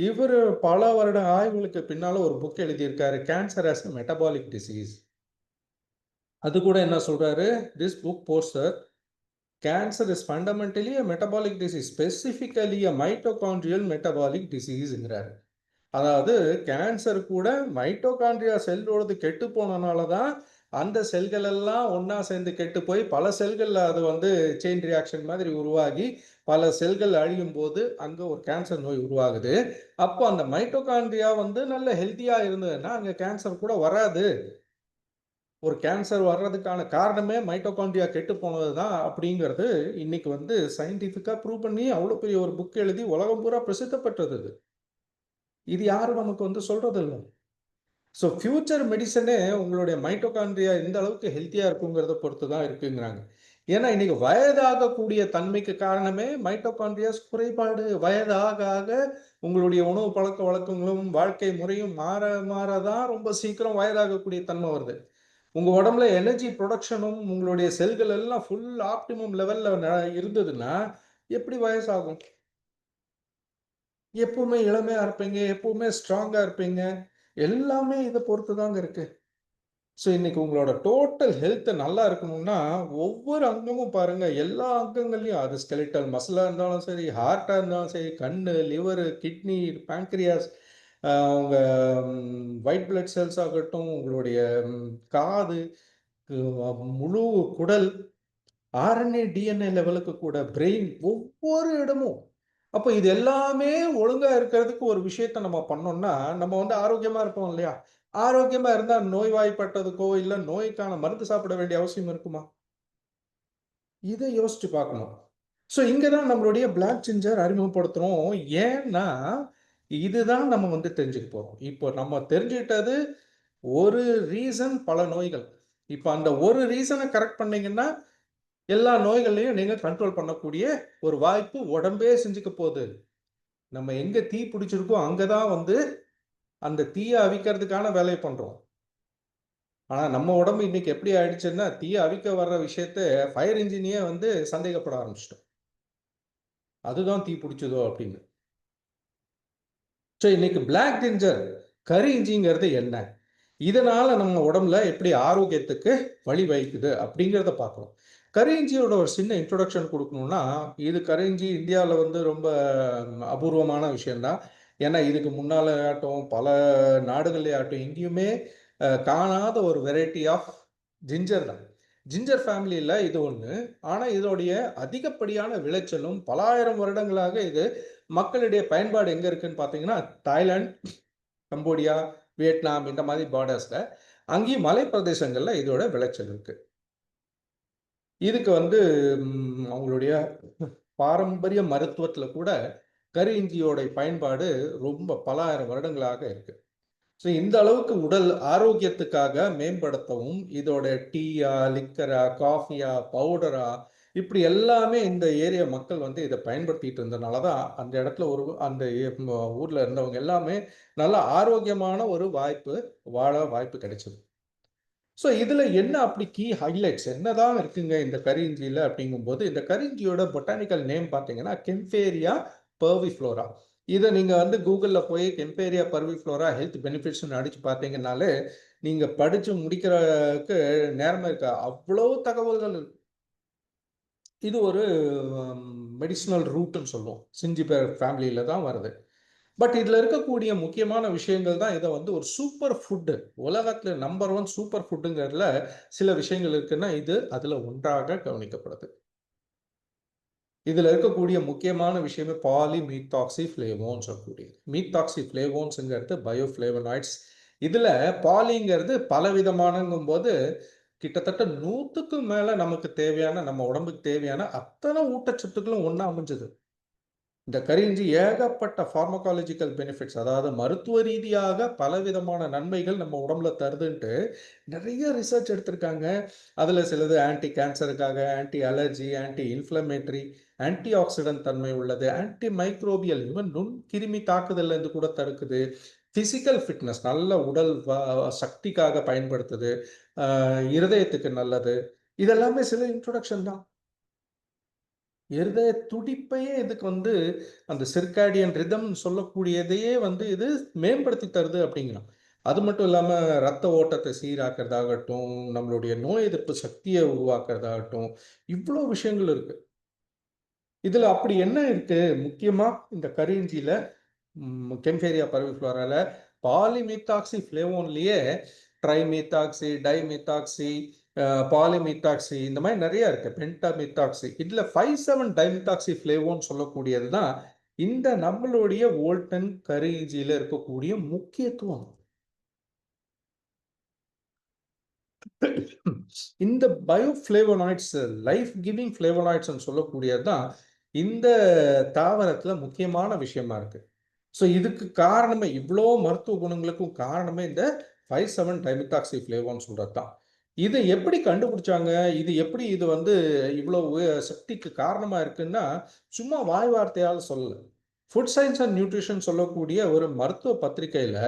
இவரு பல வருட ஆய்வுகளுக்கு பின்னால ஒரு புக் எழுதியிருக்காரு, கேன்சர் ஆஸ் மெட்டபாலிக் டிசீஸ். அது கூட என்ன சொல்றாரு, this book poster cancer is fundamentally a metabolic disease, specifically a mitochondrial metabolic diseaseங்கிறாரு. அதாவது கேன்சர் கூட மைட்டோகாண்ட்ரியா செல்லோடது கெட்டு போனனால தான் அந்த செல்கள் எல்லாம் ஒண்ணா சேர்ந்து கெட்டு போய் பல செல்கள்ல அது வந்து செயின் ரியாக்ஷன் மாதிரி உருவாகி பல செல்கள் அழியும் போது அங்க ஒரு கேன்சர் நோய் உருவாகுது. அப்போ அந்த மைட்டோகாண்ட்ரியா வந்து நல்ல ஹெல்த்தியா இருந்ததுன்னா அங்க கேன்சர் கூட வராது. ஒரு கேன்சர் வர்றதுக்கான காரணமே மைட்டோகாண்ட்ரியா கெட்டு போனது தான் அப்படிங்கிறது இன்னைக்கு வந்து சயின்டிஃபிக்கா ப்ரூவ் பண்ணி அவ்வளோ பெரிய ஒரு புக் எழுதி உலகம் பூரா பிரசித்தப்பட்டது இது. இது யாரும் நமக்கு வந்து சொல்றது இல்லை. ஸோ ஃபியூச்சர் மெடிசனே உங்களுடைய மைட்டோகாண்ட்ரியா எந்த அளவுக்கு ஹெல்த்தியா இருக்குங்கிறத பொறுத்து தான் இருக்குங்கிறாங்க. ஏன்னா இன்னைக்கு வயதாகக்கூடிய தன்மைக்கு காரணமே மைட்டோகாண்ட்ரியாஸ் குறைபாடு. வயதாக ஆக உங்களுடைய உணவு பழக்க வழக்கங்களும் வாழ்க்கை முறையும் மாற மாற தான் ரொம்ப சீக்கிரம் வயதாகக்கூடிய தன்மை வருது. உங்க உடம்புல எனர்ஜி ப்ரொடக்ஷனும் உங்களுடைய செல்கள் எல்லாம் ஃபுல் ஆப்டிமம் லெவல்ல இருந்ததுன்னா எப்படி வயசாகும்? எப்பவுமே இளமையா இருப்பீங்க, எப்பவுமே ஸ்ட்ராங்கா இருப்பீங்க. எல்லாமே இதை பொறுத்து தாங்க இருக்கு. ஸோ இன்னைக்கு உங்களோட டோட்டல் ஹெல்த் நல்லா இருக்கணும்னா ஒவ்வொரு அங்கமும் பாருங்க, எல்லா அங்கங்கள்லையும் அது ஸ்கெலிட்டல் மசிலா இருந்தாலும் சரி, ஹார்ட்டா இருந்தாலும் சரி, கண்ணு, லிவர், கிட்னி, பேன்கிரியாஸ், உங்க ஒயிட் பிளட் செல்ஸ் ஆகட்டும், உங்களுடைய காது, முழு குடல், ஆர்என்ஏ டிஎன்ஏ லெவலுக்கு கூட பிரெயின், ஒவ்வொரு இடமும். அப்போ இது எல்லாமே ஒழுங்கா இருக்கிறதுக்கு ஒரு விஷயத்த நம்ம பண்ணோம்னா நம்ம வந்து ஆரோக்கியமா இருப்போம் இல்லையா? ஆரோக்கியமா இருந்தா நோய்வாய்ப்பட்டதுக்கோ இல்ல நோய்க்கான மருந்து சாப்பிட வேண்டிய அவசியம் இருக்குமா? இதை யோசிச்சு பார்க்கணும். ஸோ இங்க தான் நம்மளுடைய பிளாக் ஜிஞ்சர் அறிமுகப்படுத்துறோம். ஏன்னா இதுதான் நம்ம வந்து தெரிஞ்சுக்க போறோம். இப்போ நம்ம தெரிஞ்சுக்கிட்டது ஒரு ரீசன் பல நோய்கள். இப்போ அந்த ஒரு ரீசனை கரெக்ட் பண்ணீங்கன்னா எல்லா நோய்களையும் நீங்க கண்ட்ரோல் பண்ணக்கூடிய ஒரு வாய்ப்பு உடம்பே செஞ்சுக்க போகுது. நம்ம எங்க தீ பிடிச்சிருக்கோ அங்கதான் வந்து அந்த தீயை அவிக்கிறதுக்கான வேலையை பண்றோம். ஆனா நம்ம உடம்பு இன்னைக்கு எப்படி ஆயிடுச்சுன்னா தீயை அவிக்க வர்ற விஷயத்த ஃபயர் இன்ஜினியே வந்து சந்தேகப்பட ஆரம்பிச்சிட்டோம். அதுதான் தீ பிடிச்சதோ அப்படின்னு. ஸோ இன்னைக்கு பிளாக் ஜிஞ்சர் கரி இஞ்சிங்கிறது என்ன, இதனால நம்ம உடம்புல எப்படி ஆரோக்கியத்துக்கு வழிவகுக்குது அப்படிங்கிறத பார்க்கணும். கரி இஞ்சியோட ஒரு சின்ன இன்ட்ரொடக்ஷன் கொடுக்கணும்னா, இது கரி இஞ்சி இந்தியாவில் வந்து ரொம்ப அபூர்வமான விஷயம்தான். ஏன்னா இதுக்கு முன்னால ஆகட்டும் பல நாடுகளே ஆகட்டும் எங்கேயுமே காணாத ஒரு வெரைட்டி ஆஃப் ஜிஞ்சர் தான். ஜிஞ்சர் ஃபேமிலியில் இது ஒன்று. ஆனால் இதோடைய அதிகப்படியான விளைச்சலும் பலாயிரம் வருடங்களாக இது மக்களுடைய பயன்பாடு எங்கே இருக்குன்னு பார்த்தீங்கன்னா தாய்லாந்து, கம்போடியா, வியட்நாம் இந்த மாதிரி பார்டர்ஸில் அங்கேயும் மலை பிரதேசங்களில் இதோட விளைச்சல் இருக்கு. இதுக்கு வந்து அவங்களுடைய பாரம்பரிய மருத்துவத்தில் கூட கரி இஞ்சியோட பயன்பாடு ரொம்ப பலாயிரம் வருடங்களாக இருக்கு. ஸோ இந்த அளவுக்கு உடல் ஆரோக்கியத்துக்காக மேம்படுத்தவும் இதோட டீயா, லிக்கரா, காஃபியா, பவுடரா இப்படி எல்லாமே இந்த ஏரியா மக்கள் வந்து இதை பயன்படுத்திட்டு இருந்தனால தான் அந்த இடத்துல அந்த ஊர்ல இருந்தவங்க எல்லாமே நல்ல ஆரோக்கியமான ஒரு வாழ வாய்ப்பு கிடைச்சது. ஸோ இதில் என்ன அப்படி கீ ஹைலைட்ஸ் என்னதான் இருக்குங்க இந்த கரிஞ்சியில் அப்படிங்கும்போது, இந்த கரிஞ்சியோட பொட்டானிக்கல் நேம் பார்த்தீங்கன்னா கெம்பேரியா பர்விஃப்ளோரா. இதை நீங்கள் வந்து கூகுளில் போய் கெம்பேரியா பர்விஃப்ளோரா ஹெல்த் பெனிஃபிட்ஸ்னு அடித்து பார்த்தீங்கன்னாலே நீங்கள் படித்து முடிக்கிறதுக்கு நேரமே இருக்கா, அவ்வளோ தகவல்கள் இருக்கு. இது ஒரு மெடிசினல் ரூட்னு சொல்லுவோம், சிஞ்சிபேர் ஃபேமிலியில் தான் வருது. பட் இதில் இருக்கக்கூடிய முக்கியமான விஷயங்கள் தான் இதை வந்து ஒரு சூப்பர் ஃபுட்டு, உலகத்தில் நம்பர் 1 சூப்பர் ஃபுட்டுங்கிறதுல சில விஷயங்கள் இருக்குன்னா இது அதில் ஒன்றாக கவனிக்கப்படுது. இதில் இருக்கக்கூடிய முக்கியமான விஷயமே பாலி மீத்தாக்சி ஃப்ளேவோன்னு சொல்லக்கூடியது. மீத்தாக்சி ஃப்ளேவோன்ஸுங்கிறது பயோஃப்ளேவனாய்ட்ஸ். இதில் பாலிங்கிறது பலவிதமானங்கும் போது கிட்டத்தட்ட 100க்கும் மேலே நமக்கு தேவையான, நம்ம உடம்புக்கு தேவையான அத்தனை ஊட்டச்சத்துக்களும் ஒன்றா அமைஞ்சது. இந்த கரிஞ்சி ஏகப்பட்ட ஃபார்மகாலஜிக்கல் பெனிஃபிட்ஸ், அதாவது மருத்துவ ரீதியாக பலவிதமான நன்மைகள் நம்ம உடம்புல தருதுன்ட்டு நிறைய ரிசர்ச் எடுத்திருக்காங்க. அதில் சிலது ஆன்டி கேன்சருக்காக, anti allergy, anti inflammatory, anti oxidant தன்மை உள்ளது, ஆன்டி மைக்ரோபியல், இவன் நுண்கிருமி தாக்குதல்லேருந்து கூட தடுக்குது, ஃபிசிக்கல் ஃபிட்னஸ் நல்ல உடல் சக்திக்காக பயன்படுத்துது, இருதயத்துக்கு நல்லது. இதெல்லாமே சில இன்ட்ரொடக்ஷன் தான். இருதய துடிப்பையே இதுக்கு வந்து அந்த சிர்காடியன் ரிதம் சொல்லக்கூடியதையே வந்து இது மேம்படுத்தி தருது அப்படிங்கிறோம். அது மட்டும் இல்லாம ரத்த ஓட்டத்தை சீராக்கிறதாகட்டும், நம்மளுடைய நோய் எதிர்ப்பு சக்தியை உருவாக்குறதாகட்டும், இவ்வளோ விஷயங்கள் இருக்கு. இதுல அப்படி என்ன இருக்கு? முக்கியமா இந்த கரியிஞ்சியில கெம்பேரியா பர்விஃப்ளோரால பாலிமித்தாக்சி ஃப்ளேவோன்லயே ட்ரைமித்தாக்சி, டைமித்தாக்சி, பாலிமித்தாக்சி இந்த மாதிரி நிறைய இருக்கு. பென்டாமித்தாக்சி இதுல 5,7 டைமித்தாக்சி ஃப்ளேவோன்னு சொல்லக்கூடியது தான் இந்த நம்மளுடைய வோல்டன் கரியிஞ்சியில இருக்கக்கூடிய முக்கியத்துவம். இந்த பயோஃப்ளேவோனாய்ட்ஸ் லைஃப் கிவிங் ஃப்ளேவோனாய்ட்ஸ் சொல்லக்கூடியது தான் இந்த தாவரத்துல முக்கியமான விஷயமா இருக்கு. ஸோ இதுக்கு காரணமே இவ்வளோ மருத்துவ குணங்களுக்கும் காரணமே இந்த 5,7 டைமித்தாக்சி ஃப்ளேவோன்னு சொல்றது தான். இதை எப்படி கண்டுபிடிச்சாங்க? இது எப்படி இது வந்து இவ்வளோ சக்திக்கு காரணமா இருக்குன்னா சும்மா வாய் வார்த்தையால் சொல்லல. ஃபுட் சயின்ஸ் அண்ட் நியூட்ரிஷன் சொல்லக்கூடிய ஒரு மருத்துவ பத்திரிகையில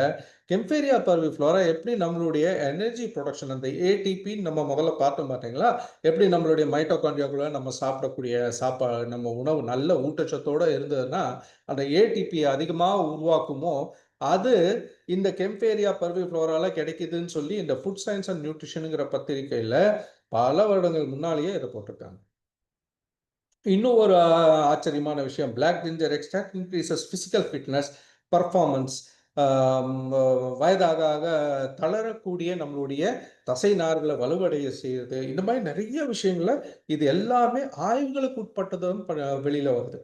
கெம்பேரியா பர்விஃப்ளோரா எப்படி நம்மளுடைய எனர்ஜி ப்ரொடக்ஷன் அந்த ஏடிபின்னு நம்ம முதல்ல பார்த்தோம் பார்த்தீங்களா? எப்படி நம்மளுடைய மைட்டோகாண்ட்ரியாக்குள்ள நம்ம சாப்பிடக்கூடிய நம்ம உணவு நல்ல ஊட்டச்சத்தோட இருந்ததுன்னா அந்த ஏடிபி அதிகமாக உருவாக்குமோ அது இந்த கெம்பேரியா பர்விஃப்ளோரால கிடைக்குதுன்னு சொல்லி இந்த ஃபுட் சயின்ஸ் அண்ட் நியூட்ரிஷனுங்கிற பத்திரிகையில பல வருடங்கள் முன்னாலேயே இதை போட்டிருக்காங்க. இன்னும் ஒரு ஆச்சரியமான விஷயம், black ginger extract increases physical fitness, performance. வயதாக ஆக தளரக்கூடிய நம்மளுடைய தசை நார்களை வலுவடைய செய்யுது. இந்த மாதிரி நிறைய விஷயங்கள இது எல்லாமே ஆய்வுகளுக்கு உட்பட்டதும் வெளியில வருது.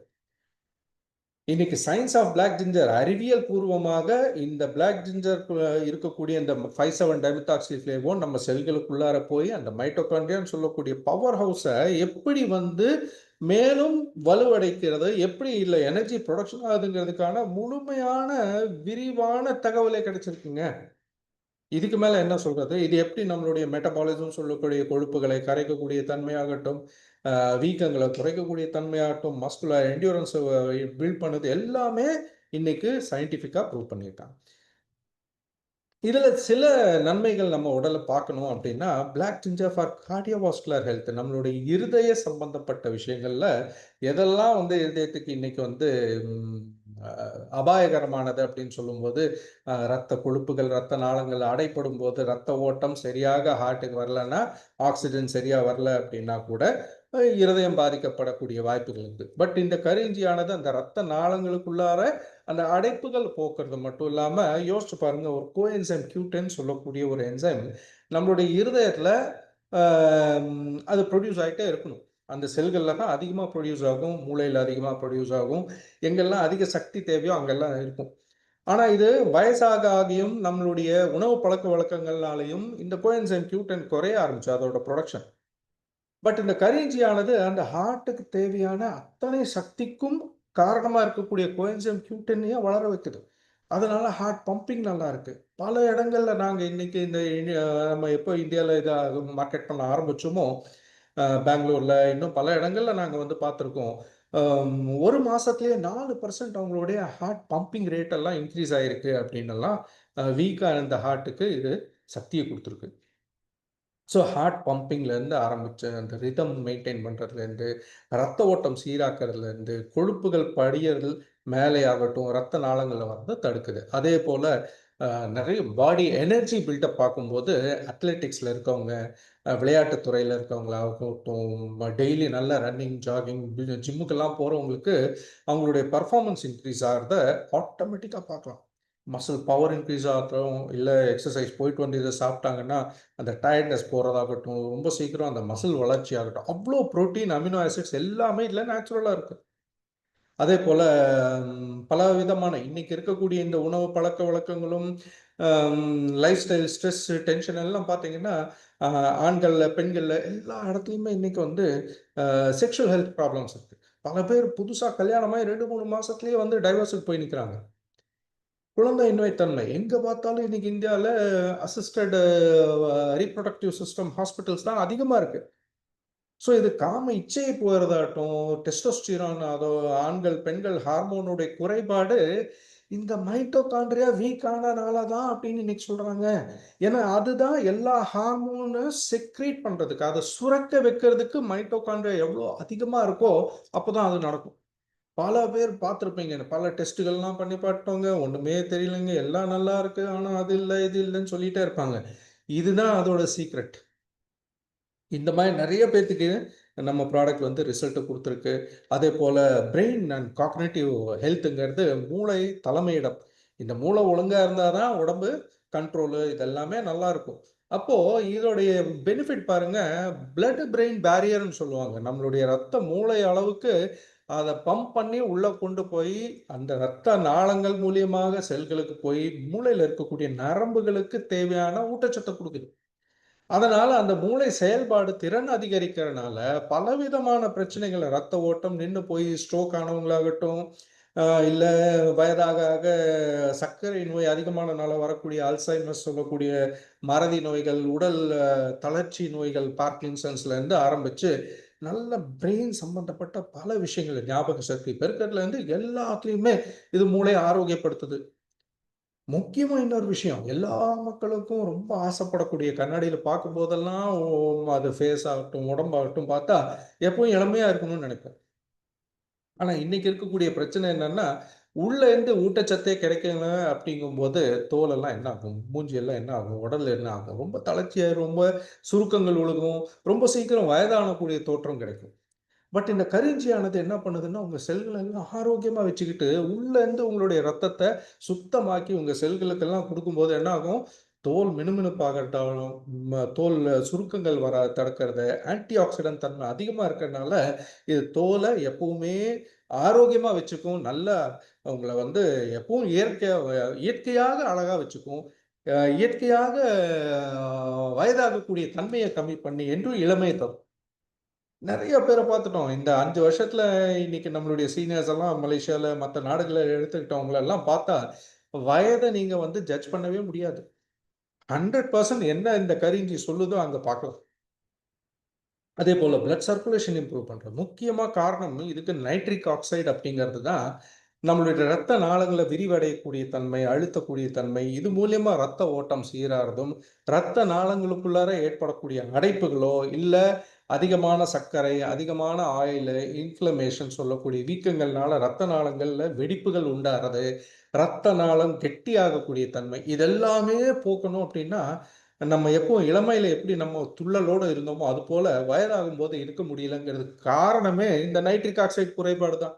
இன்னைக்கு சயின்ஸ் ஆஃப் பிளாக் ஜிஞ்சர் அறிவியல் பூர்வமாக இந்த பிளாக் ஜிஞ்சர் இருக்கக்கூடிய இந்த 5,7 டைமித்தாக்சி ஃப்ளேவோன் நம்ம செல்களுக்குள்ளார போய் அந்த மைட்டோகாண்ட்ரியான்னு சொல்லக்கூடிய பவர் ஹவுஸை எப்படி வந்து மேலும் வலுவடைக்கிறது, எப்படி இல்லை எனர்ஜி ப்ரொடக்ஷன் ஆகுதுங்கிறதுக்கான முழுமையான விரிவான தகவலே கிடைச்சிருக்குங்க. இதுக்கு மேல என்ன சொல்றது? இது எப்படி நம்மளுடைய மெட்டபாலிசம் சொல்லக்கூடிய கொழுப்புகளை கரைக்கக்கூடிய தன்மையாகட்டும், வீக்கங்களை குறைக்கக்கூடிய தன்மையாகட்டும், மஸ்குலர் என்டியூரன்ஸ் பில்ட் பண்ணுது எல்லாமே இன்னைக்கு சயின்டிஃபிக்கா ப்ரூவ் பண்ணியிருக்காங்க. இதுல சில நன்மைகள் நம்ம உடலை பார்க்கணும் அப்படின்னா, black ginger for cardiovascular health நம்மளுடைய இருதய சம்பந்தப்பட்ட விஷயங்கள்ல எதெல்லாம் வந்து இருதயத்துக்கு இன்னைக்கு வந்து அபாயகரமானது அப்படின்னு சொல்லும்போது, ரத்த கொழுப்புகள், ரத்த நாளங்கள் அடைப்படும் போது ரத்த ஓட்டம் சரியாக ஹார்ட்டுக்கு வரலன்னா, ஆக்சிஜன் சரியா வரல அப்படின்னா கூட இருதயம் பாதிக்கப்படக்கூடிய வாய்ப்புகள் இருக்கு. பட் இந்த கரிஞ்சியானது அந்த ரத்த நாளங்களுக்குள்ளார அந்த அடைப்புகள் போக்குறது மட்டும் இல்லாம யோசிச்சு பாருங்க, ஒரு கோஎன்சைம் Q10 சொல்லக்கூடிய ஒரு என்சைம் நம்மளுடைய இருதயத்துல அது ப்ரொடியூஸ் ஆகிட்டே இருக்கணும். அந்த செல்கள்ல தான் அதிகமாக ப்ரொடியூஸ் ஆகும், மூளையில் அதிகமாக ப்ரொடியூஸ் ஆகும், எங்கெல்லாம் அதிக சக்தி தேவையோ அங்கெல்லாம் இருக்கும். ஆனால் இது வயசாக ஆகியும் நம்மளுடைய உணவு பழக்க வழக்கங்கள்னாலையும் இந்த கோஎன்சைம் Q10 குறைய ஆரம்பிச்சு அதோட ப்ரொடக்ஷன். பட் இந்த கரிஞ்சியானது அந்த ஹார்ட்டுக்கு தேவையான அத்தனை சக்திக்கும் காரணமா இருக்கக்கூடிய கோஎன்சைம் Q10 வளர வைக்குது. அதனால ஹார்ட் பம்பிங் நல்லா இருக்கு. பல இடங்கள்ல நாங்க இன்னைக்கு இந்த நம்ம எப்போ இந்தியாவில் இதை மார்க்கெட் பண்ண ஆரம்பிச்சோமோ, பெங்களூர்ல இன்னும் பல இடங்கள்ல நாங்க வந்து பார்த்துருக்கோம். ஒரு மாசத்துலயே 4% அவங்களுடைய ஹார்ட் பம்பிங் ரேட் எல்லாம் இன்க்ரீஸ் ஆயிருக்கு அப்படின்னு எல்லாம் வீக்கா இருந்த ஹார்ட்டுக்கு இது சக்தியை கொடுத்துருக்கு. ஸோ ஹார்ட் பம்பிங்லேருந்து ஆரம்பித்து அந்த ரிதம் மெயின்டைன் பண்ணுறதுலேருந்து ரத்த ஓட்டம் சீராக்கிறதுலேருந்து கொழுப்புகள் படியறது மேலே ஆகட்டும் ரத்த நாளங்களில் வந்து தடுக்குது. அதே போல் நிறைய பாடி எனர்ஜி பில்டப் பார்க்கும்போது அத்லெட்டிக்ஸில் இருக்கவங்க, விளையாட்டுத்துறையில் இருக்கவங்களாகட்டும், டெய்லி நல்ல ரன்னிங், ஜாகிங், ஜிம்முக்கெல்லாம் போகிறவங்களுக்கு அவங்களுடைய பர்ஃபார்மன்ஸ் இன்க்ரீஸ் ஆகிறத ஆட்டோமேட்டிக்காக பார்க்கலாம். மசில் பவர் இன்க்ரீஸ் ஆகட்டும், இல்லை எக்ஸசைஸ் போயிட்டு வந்து இதை சாப்பிட்டாங்கன்னா அந்த டயர்ட்னஸ் போகிறதாகட்டும், ரொம்ப சீக்கிரம் அந்த மசில் வளர்ச்சி ஆகட்டும், அவ்வளோ ப்ரோட்டீன், அமினோ ஆசிட்ஸ் எல்லாமே இதில் நேச்சுரலாக இருக்குது. அதே போல் பல விதமான இன்னைக்கு இருக்கக்கூடிய இந்த உணவு பழக்க வழக்கங்களும் லைஃப் ஸ்டைல் ஸ்ட்ரெஸ் டென்ஷன் எல்லாம் பார்த்தீங்கன்னா ஆண்களில் பெண்களில் எல்லா இடத்துலையுமே இன்னைக்கு வந்து செக்ஷுவல் ஹெல்த் ப்ராப்ளம்ஸ் இருக்குது. பல பேர் புதுசாக கல்யாணமாகி 2-3 மாதத்துலேயே வந்து டைவர்ஸுக்கு போய் நிற்கிறாங்க. குழந்தையின்மை தன்மை எங்கே பார்த்தாலும் இன்னைக்கு இந்தியாவில் அசிஸ்டட் ரீப்ரொடக்டிவ் சிஸ்டம் ஹாஸ்பிட்டல்ஸ் தான் அதிகமாக இருக்கு. ஸோ இது காம இச்சையை போகிறதாகட்டும், டெஸ்டோஸ்டிரான், அதோ ஆண்கள் பெண்கள் ஹார்மோனுடைய குறைபாடு இந்த மைட்டோகாண்ட்ரியா வீக் ஆனனால தான் அப்படின்னு இன்னைக்கு சொல்றாங்க. ஏன்னா அதுதான் எல்லா ஹார்மோனை செக்ரீட் பண்றதுக்கு, அதை சுரக்க வைக்கிறதுக்கு மைட்டோகாண்ட்ரியா எவ்வளோ அதிகமா இருக்கோ அப்போதான் அது நடக்கும். பல பேர் பார்த்துருப்பீங்க. பல டெஸ்ட்டுகள்லாம் பண்ணி பார்த்தோங்க. ஒண்ணுமே தெரியலங்க. எல்லாம் நல்லா இருக்கு. ஆனா அது இல்ல, இது இல்லன்னு சொல்லிட்டே இருப்பாங்க. இதுதான் அதோட சீக்ரெட். இந்த மாரி நெறைய பேத்துக்கு நம்ம ப்ராடக்ட் வந்து ரிசல்ட்ட குடுத்துருக்கு. அதேபோல பிரெயின் அண்ட் காக்னிட்டிவ் ஹெல்த்ங்கிறது மூளை தலைமையிடம். இந்த மூளை ஒழுங்கா இருந்தா தான் உடம்பு கண்ட்ரோலு இதெல்லாமே நல்லா இருக்கும். அப்போ இதோடைய பெனிஃபிட் பாருங்க, பிளட் பிரெயின் பேரியர்ன்னு சொல்லுவாங்க. நம்மளுடைய ரத்தம் மூளை அளவுக்கு அத பம்ப் பண்ணி உள்ள கொண்டு போய், அந்த ரத்த நாளங்கள் மூலியமாக செல்களுக்கு போய், மூளையில இருக்கக்கூடிய நரம்புகளுக்கு தேவையான ஊட்டச்சத்த குடுக்குது. அதனால அந்த மூளை செயல்பாடு திறன் அதிகரிக்கிறனால, பலவிதமான பிரச்சனைகள் ரத்த ஓட்டம் நின்னு போய் ஸ்ட்ரோக் ஆனவங்களாகட்டும், இல்ல வயதாக ஆக சர்க்கரை நோய் அதிகமானனால வரக்கூடிய அல்சைமர்ஸ் சொல்லக்கூடிய மறதி நோய்கள், உடல் தளர்ச்சி நோய்கள், பார்க்கின்சன்ஸ்லேருந்து ஆரம்பிச்சு, நல்ல பிரெயின் சம்பந்தப்பட்ட பல விஷயங்கள், ஞாபக சக்தி பெருக்கத்துலேருந்து எல்லாத்துலயுமே இது மூளைய ஆரோக்கியப்படுத்துது. முக்கியமா இன்னொரு விஷயம். எல்லா மக்களுக்கும் ரொம்ப ஆசைப்படக்கூடிய கண்ணாடியில பார்க்கும்போதெல்லாம், அது ஃபேஸ் ஆகட்டும், உடம்பாகட்டும் பார்த்தா, எப்பவும் இளமையா இருக்கணும்னு நெனைப்போம். ஆனா, இன்னைக்கு இருக்கக்கூடிய பிரச்சனை என்னன்னா, உள்ள இருந்து ஊட்டச்சத்தே கிடைக்கல அப்படிங்கும்போது, தோலெல்லாம் என்ன ஆகும்? மூஞ்சி எல்லாம் என்ன ஆகும்? உடல் என்ன ஆகும்? ரொம்ப தளர்ச்சியாயிரும், ரொம்ப சுருக்கங்கள் விழுகும், ரொம்ப சீக்கிரம் வயதானக்கூடிய தோற்றம் கிடைக்கும். பட் இந்த கரிஞ்சியானது என்ன பண்ணுதுன்னா, உங்க செல்கள எல்லாம் ஆரோக்கியமா வச்சுக்கிட்டு, உள்ள இருந்து உங்களுடைய ரத்தத்த சுத்தமாக்கி உங்க செல்களுக்கெல்லாம் குடுக்கும்போது என்ன ஆகும்? தோல் மினுமினுப்பாகட்டும், தோல்ல சுருக்கங்கள் தடுக்கிறது, ஆன்டி ஆக்ஸிடன்ட் தன்மை அதிகமா இருக்கறனால, இது தோல எப்பவுமே ஆரோக்கியமா வச்சுக்கும். நல்லா உங்கள வந்து எப்பவும் இயற்கையாக அழகா வச்சுக்கும். இயற்கையாக வயதாகக்கூடிய தன்மைய கம்மி பண்ணி என்றும் இளமைய தரும். நெறைய பேர பார்த்துட்டோம். இந்த 5 வருஷத்துல இன்னைக்கு நம்மளுடைய சீனியர்ஸ் எல்லாம் மலேசியால, மத்த நாடுகள எடுத்துக்கிட்டவங்கள எல்லாம் பார்த்தா, வயத நீங்க வந்து ஜட்ஜ் பண்ணவே முடியாது. 100% என்ன இந்த கருவிஞ்சி சொல்லுதோ அங்க பார்க்கலாம். அதேபோல பிளட் சர்க்குலேஷன் இம்ப்ரூவ் பண்றது. முக்கியமா காரணம் இதுக்கு நைட்ரிக் ஆக்சைடு அப்படிங்கிறது தான் நம்மளுடைய ரத்த நாளங்கள விரிவடையக்கூடிய தன்மை, அழுத்தக்கூடிய தன்மை, இது மூலியமா ரத்த ஓட்டம் சீராறதும், ரத்த நாளங்களுக்குள்ளார ஏற்படக்கூடிய அடைப்புகளோ, இல்ல அதிகமான சர்க்கரை, அதிகமான ஆயிலு, இன்ஃப்ளமேஷன் சொல்லக்கூடிய வீக்கங்கள்னால ரத்த நாளங்கள்ல வெடிப்புகள் உண்டாறது, ரத்த நாளம் கெட்டியாகக்கூடிய தன்மை, இதெல்லாமே போக்கணும் அப்படின்னா, நம்ம எப்பவும் இளமையில எப்படி நம்ம துள்ளலோட இருந்தோமோ, அதுபோல வயதாகும்போது இருக்க முடியலங்கிறதுக்கு காரணமே இந்த நைட்ரிக் ஆக்சைடு குறைபாடு தான்.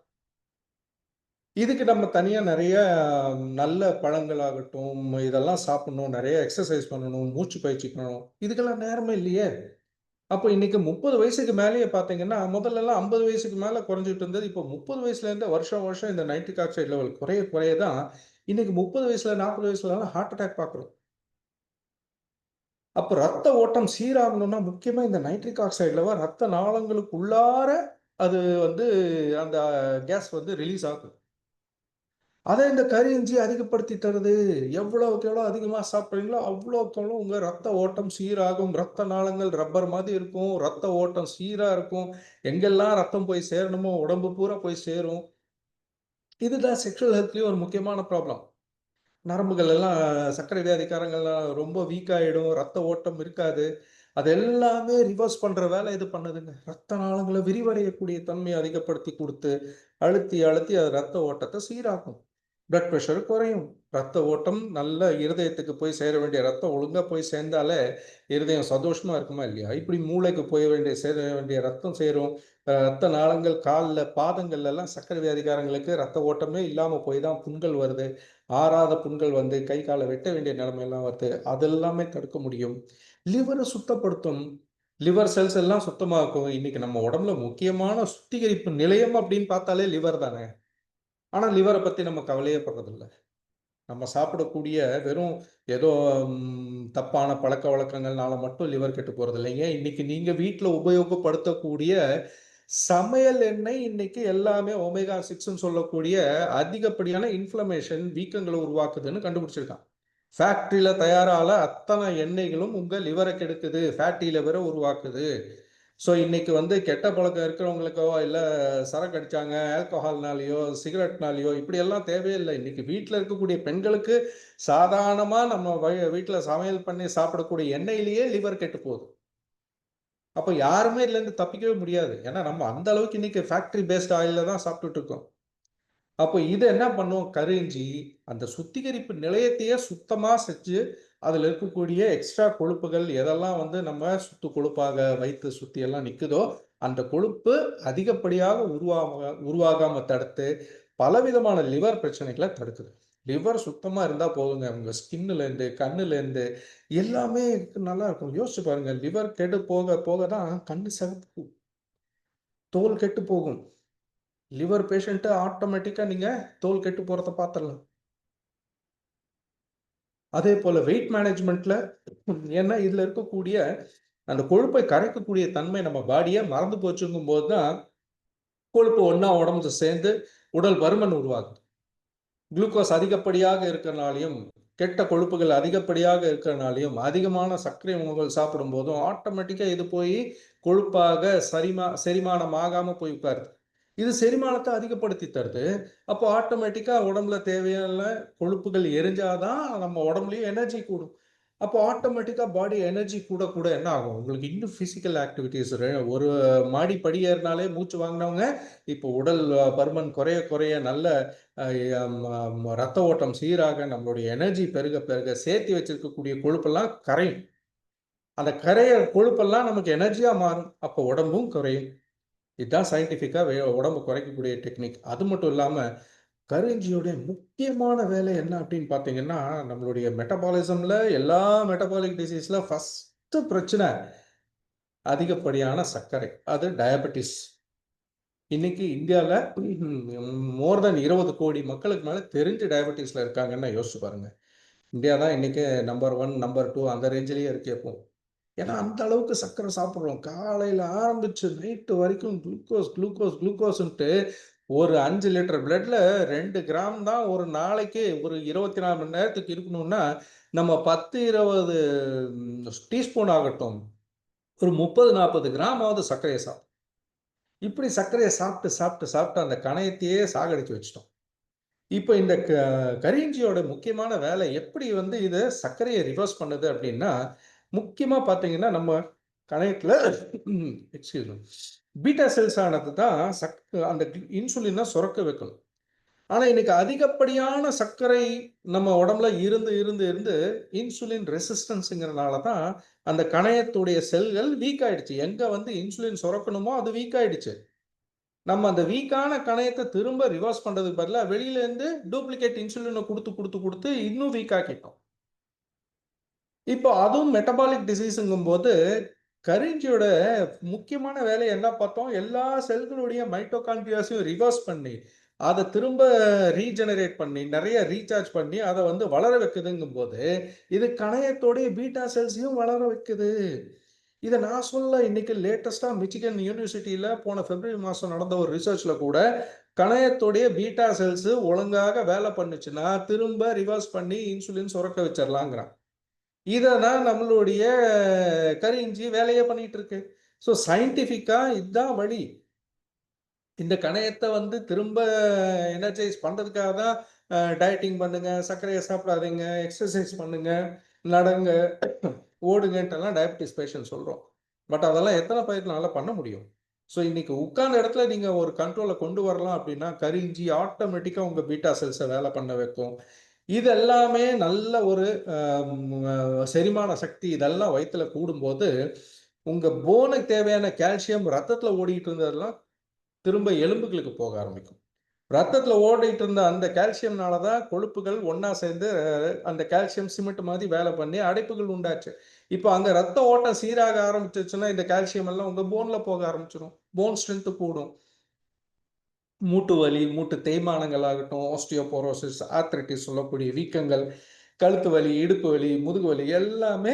இதுக்கு நம்ம தனியா நெறைய நல்ல பழங்களாகட்டும், இதெல்லாம் சாப்பிடணும், நெறைய எக்சர்சைஸ் பண்ணணும், மூச்சு பயிற்சி பண்ணணும். இதுக்கெல்லாம் நேரமே இல்லையே! அப்ப இன்னைக்கு 30 வயசுக்கு மேலேயே பார்த்தீங்கன்னா, முதல்லலாம் 50 வயசுக்கு மேல குறைஞ்சுட்டு இருந்தது. இப்போ 30 வயசுலேருந்தே வருஷம் வருஷம் இந்த நைட்ரிக் ஆக்சைடு லெவல் குறைய குறைய தான், இன்னைக்கு 30 வயசுல, 40 வயசுலலாம் ஹார்ட் அட்டாக் பார்க்குறோம். அப்ப ரத்த ஓட்டம் சீராகணும்னா, முக்கியமா இந்த நைட்ரிக் ஆக்சைடு லெவல் ரத்த நாளங்களுக்குள்ளார அது வந்து அந்த கேஸ் வந்து ரிலீஸ் ஆகும். அத இந்த கரி இஞ்சி அதிகப்படுத்தி தருது. எவ்வளவுக்கு எவ்வளோ அதிகமா சாப்பிடுறீங்களோ, அவ்வளோக்கு அவ்வளோ உங்க ரத்த ஓட்டம் சீராகும். ரத்த நாளங்கள் ரப்பர் மாதிரி இருக்கும். ரத்த ஓட்டம் சீரா இருக்கும். எங்கெல்லாம் ரத்தம் போய் சேரணுமோ, உடம்பு பூரா போய் சேரும். இதுதான் செக்சுவல் ஹெல்த்லயும் ஒரு முக்கியமான ப்ராப்ளம். நரம்புகள் எல்லாம் சர்க்கரை வியாதிக்காரங்கள்லாம் ரொம்ப வீக் ஆயிடும். ரத்த ஓட்டம் இருக்காது. அது எல்லாமே ரிவர்ஸ் பண்ற வேலை இது பண்ணுதுங்க. ரத்த நாளங்கள விரிவடையக்கூடிய தன்மைய அதிகப்படுத்தி குடுத்து, அழுத்தி, அழுத்தி அது ரத்த ஓட்டத்த சீராக்கும். பிளட் பிரஷர் குறையும். ரத்த ஓட்டம் நல்ல இருதயத்துக்கு போய் சேர வேண்டிய ரத்தம் ஒழுங்கா போய் சேர்ந்தாலே, இருதயம் சந்தோஷமா இருக்குமா இல்லையா? இப்படி மூளைக்கு சேர வேண்டிய ரத்தம் சேரும். ரத்த நாளங்கள் கால்ல, பாதங்கள்லலாம் சர்க்கரை வியாதிக்காரங்களுக்கு ரத்த ஓட்டமே இல்லாம போய் தான் புண்கள் வருது. ஆறாத புண்கள் வந்து கை, கால வெட்ட வேண்டிய நிலைமைலாம் வருது. அதெல்லாமே தடுக்க முடியும். லிவர சுத்தப்படுத்தும். லிவர் செல்ஸ் எல்லாம் சுத்தமாக்கும். இன்னைக்கு நம்ம உடம்புல முக்கியமான சுத்திகரிப்பு நிலையம் அப்படின்னு பார்த்தாலே லிவர் தானே. ஆனா லிவர பத்தி நம்ம கவலையே படுறதில்ல. நம்ம சாப்பிடக்கூடிய வெறும் ஏதோ தப்பான பழக்கவழக்கங்கள்னால மட்டும் லிவர் கெட்டு போறதில்லைங்க. இன்னைக்கு நீங்க வீட்ல உபயோகப்படுத்தக்கூடிய சமையல் எண்ணெய் இன்னைக்கு எல்லாமே ஒமேகா 6ன்னு சொல்லக்கூடிய அதிகப்படியான இன்ஃப்ளமேஷன், வீக்கங்கள உருவாக்குதுன்னு கண்டுபிடிச்சிருக்கான். ஃபேக்டரியில தயாரால அத்தனை எண்ணெய்களும் உங்க லிவர கெடுக்குது. ஃபேட்டி லிவர உருவாக்குது. ஸோ இன்னைக்கு வந்து கெட்ட பழக்கம் இருக்கிறவங்களுக்கோ இல்லை சரக்கு அடிச்சாங்க ஆல்கஹால்னாலேயோ சிகரெட்னாலேயோ இப்படியெல்லாம் தேவையில்லை. இன்னைக்கு வீட்டில் இருக்கக்கூடிய பெண்களுக்கு சாதாரணமாக நம்ம வீட்டில் சமையல் பண்ணி சாப்பிடக்கூடிய எண்ணெயிலேயே லிவர் கெட்டு போகுது. அப்போ யாருமே இதுலேருந்து தப்பிக்கவே முடியாது. ஏன்னா நம்ம அந்த அளவுக்கு இன்னைக்கு ஃபேக்டரி பேஸ்ட் ஆயிலில் தான் சாப்பிட்டுட்டு இருக்கோம். அப்போ இது என்ன பண்ணும், கரிஞ்சி அந்த சுத்திகரிப்பு நிலையத்தையே சுத்தமாக செஞ்சு அதில் இருக்கக்கூடிய எக்ஸ்ட்ரா கொழுப்புகள் எதெல்லாம் வந்து நம்ம சுத்து கொழுப்பாக வயிற்று சுத்தி எல்லாம் நிற்குதோ அந்த கொழுப்பு அதிகப்படியாக உருவாகாம தடுத்து பலவிதமான லிவர் பிரச்சனைகளை தடுக்குது. லிவர் சுத்தமாக இருந்தால் போதுங்க, உங்கள் ஸ்கின்னுலேருந்து கண்ணுலேருந்து எல்லாமே நல்லா இருக்கும். யோசிச்சு பாருங்க, லிவர் கெட்டு போக போக தான் கண்ணு சிவப்பு, தோல் கெட்டு போகும். லிவர் பேஷண்ட்டு ஆட்டோமேட்டிக்காக நீங்கள் தோல் கெட்டு போகிறத பார்த்துடலாம். அதே போல் வெயிட் மேனேஜ்மெண்ட்டில், ஏன்னா இதில் இருக்கக்கூடிய அந்த கொழுப்பை கரைக்கக்கூடிய தன்மை நம்ம பாடியை மறந்து போச்சுங்கும் போது தான் கொழுப்பு ஒன்றா உடம்புல சேர்ந்து உடல் பருமன் உருவாகுது. குளுக்கோஸ் அதிகப்படியாக இருக்கிறனாலையும் கெட்ட கொழுப்புகள் அதிகப்படியாக இருக்கிறனாலையும் அதிகமான சர்க்கரை உணவுகள் சாப்பிடும் போதும் ஆட்டோமேட்டிக்காக இது போய் கொழுப்பாக செரிமானம் ஆகாமல் போய் உட்காருது. இது செரிமானத்தை அதிகப்படுத்தி தருது. அப்போ ஆட்டோமேட்டிக்காக உடம்புல தேவையான கொழுப்புகள் எரிஞ்சாதான் நம்ம உடம்புலையும் எனர்ஜி கூடும். அப்போ ஆட்டோமேட்டிக்காக பாடி எனர்ஜி கூட கூட என்ன ஆகும், உங்களுக்கு இன்னும் ஃபிசிக்கல் ஆக்டிவிட்டீஸ். ஒரு மாடி படி ஏறினாலே மூச்சு வாங்கினவங்க இப்போ உடல் பருமன் குறைய குறைய நல்ல ரத்த ஓட்டம் சீராக நம்மளுடைய எனர்ஜி பெருக பெருக சேர்த்து வச்சிருக்கக்கூடிய கொழுப்பெல்லாம் கரையும். அந்த கரைய கொழுப்பெல்லாம் நமக்கு எனர்ஜியாக மாறும். அப்போ உடம்பும் குறையும். இதுதான் சயின்டிஃபிக்காக உடம்பு குறைக்கக்கூடிய டெக்னிக். அது மட்டும் இல்லாமல் கரிஞ்சியோடைய முக்கியமான வேலை என்ன அப்படின்னு பார்த்தீங்கன்னா, நம்மளுடைய மெட்டபாலிசமில் எல்லா மெட்டபாலிக் டிசீஸில் ஃபஸ்ட்டு பிரச்சனை அதிகப்படியான சர்க்கரை, அது டயபெட்டிஸ். இன்னைக்கு இந்தியாவில் மோர் தென் 20 கோடி மக்களுக்கு மேலே தெரிஞ்சு டயபெட்டிஸில் இருக்காங்கன்னு யோசிச்சு பாருங்க. இந்தியா தான் இன்னைக்கு நம்பர் 1 நம்பர் 2 அந்த ரேஞ்சிலேயே இருக்கு எப்போ. ஏன்னா அந்த அளவுக்கு சர்க்கரை சாப்பிட்றோம். காலையில் ஆரம்பிச்சு நைட்டு வரைக்கும் குளுக்கோஸ் குளுக்கோஸ் குளுக்கோஸ்ன்ட்டு ஒரு 5 லிட்டர் பிளட்ல 2 கிராம் தான் ஒரு நாளைக்கு ஒரு 24 மணி நேரத்துக்கு இருக்கணும்னா நம்ம 10-20 டீஸ்பூன் ஆகட்டும் ஒரு 30-40 கிராமாவது சர்க்கரையை சாப்பிடும். இப்படி சர்க்கரையை சாப்பிட்டு சாப்பிட்டு சாப்பிட்டு அந்த கணையத்தையே சாகடிச்சு வச்சிட்டோம். இப்போ இந்த கரிஞ்சியோட முக்கியமான வேலை எப்படி வந்து இதை சர்க்கரையை ரிவர்ஸ் பண்ணுது அப்படின்னா, முக்கியமாக பார்த்தீங்கன்னா நம்ம கணையத்தில் எக்ஸ்கியூஸ் மீ பீட்டா செல்ஸ் ஆனது தான் அந்த இன்சுலினை சுரக்க வைக்கணும். ஆனால் இன்னைக்கு அதிகப்படியான சர்க்கரை நம்ம உடம்புல இருந்து இருந்து இருந்து இன்சுலின் ரெசிஸ்டன்ஸுங்கிறனால தான் அந்த கணையத்துடைய செல்கள் வீக் ஆயிடுச்சு. எங்கே வந்து இன்சுலின் சுரக்கணுமோ அது வீக் ஆயிடுச்சு. நம்ம அந்த வீக்கான கணையத்தை திரும்ப ரிவர்ஸ் பண்ணுறதுக்கு பதிலாக வெளியிலேருந்து டூப்ளிகேட் இன்சுலினை கொடுத்து கொடுத்து கொடுத்து இன்னும் வீக் ஆக்கிட்டோம். இப்போ அதுவும் மெட்டபாலிக் டிசீஸுங்கும் போது கரிஞ்சியோட முக்கியமான வேலை என்ன பார்த்தோம், எல்லா செல்களுடைய மைட்டோகாண்ட்ரியாஸையும் ரிவர்ஸ் பண்ணி அதை திரும்ப ரீஜெனரேட் பண்ணி நிறைய ரீசார்ஜ் பண்ணி அதை வந்து வளர வைக்குதுங்கும் போது இது கணையத்தோடைய பீட்டா செல்ஸையும் வளர வைக்குது. இதை நான் சொல்ல, இன்னைக்கு லேட்டஸ்டாக மிச்சிகன் யூனிவர்சிட்டியில் போன பிப்ரவரி மாதம் நடந்த ஒரு ரிசர்ச்சில் கூட கணையத்துடைய பீட்டா செல்ஸு ஒழுங்காக வேலை பண்ணுச்சுன்னா திரும்ப ரிவர்ஸ் பண்ணி இன்சுலின் சுரக்க வச்சிடலாங்கிறான். இதை தான் நம்மளுடைய கரிஞ்சி வேலையை பண்ணிட்டு இருக்கு. ஸோ சயின்டிஃபிக்காக இதுதான் வழி. இந்த கணையத்தை வந்து திரும்ப எனர்ஜைஸ் பண்ணுறதுக்காக தான் டயட்டிங் பண்ணுங்க, சர்க்கரையை சாப்பிடாதீங்க, எக்ஸசைஸ் பண்ணுங்க, நடங்க, ஓடுங்கன்ட்டெல்லாம் டயபெட்டிஸ் பேஷண்ட் சொல்கிறோம். பட் அதெல்லாம் எத்தனை பேர்னால பண்ண முடியும்? ஸோ இன்னைக்கு உட்கார்ந்த இடத்துல நீங்கள் ஒரு கண்ட்ரோலை கொண்டு வரலாம் அப்படின்னா கரிஞ்சி ஆட்டோமேட்டிக்காக உங்கள் பீட்டா செல்ஸை வேலை பண்ண வைக்கும். இது எல்லாமே நல்ல ஒரு செரிமான சக்தி இதெல்லாம் வயிற்றுல கூடும்போது உங்கள் போனுக்கு தேவையான கால்சியம் ரத்தத்தில் ஓடிட்டு இருந்ததெல்லாம் திரும்ப எலும்புகளுக்கு போக ஆரம்பிக்கும். ரத்தத்தில் ஓடிட்டு இருந்த அந்த கால்சியம்னால தான் கொழுப்புகள் ஒன்றா சேர்ந்து அந்த கால்சியம் சிமெண்ட் மாதிரி வேலை பண்ணி அடைப்புகள் உண்டாச்சு. இப்போ அங்கே ரத்த ஓட்டம் சீராக ஆரம்பிச்சிச்சுன்னா இந்த கால்சியம் எல்லாம் உங்கள் போனில் போக ஆரம்பிச்சிடும். போன் ஸ்ட்ரென்த்து கூடும். மூட்டு வலி, மூட்டு தேய்மானங்கள் ஆகட்டும், ஆஸ்டியோபோரோசிஸ், ஆர்த்ரைட்டிஸ் சொல்லக்கூடிய வீக்கங்கள், கழுத்து வலி, இடுப்பு வலி, முதுகு வலி எல்லாமே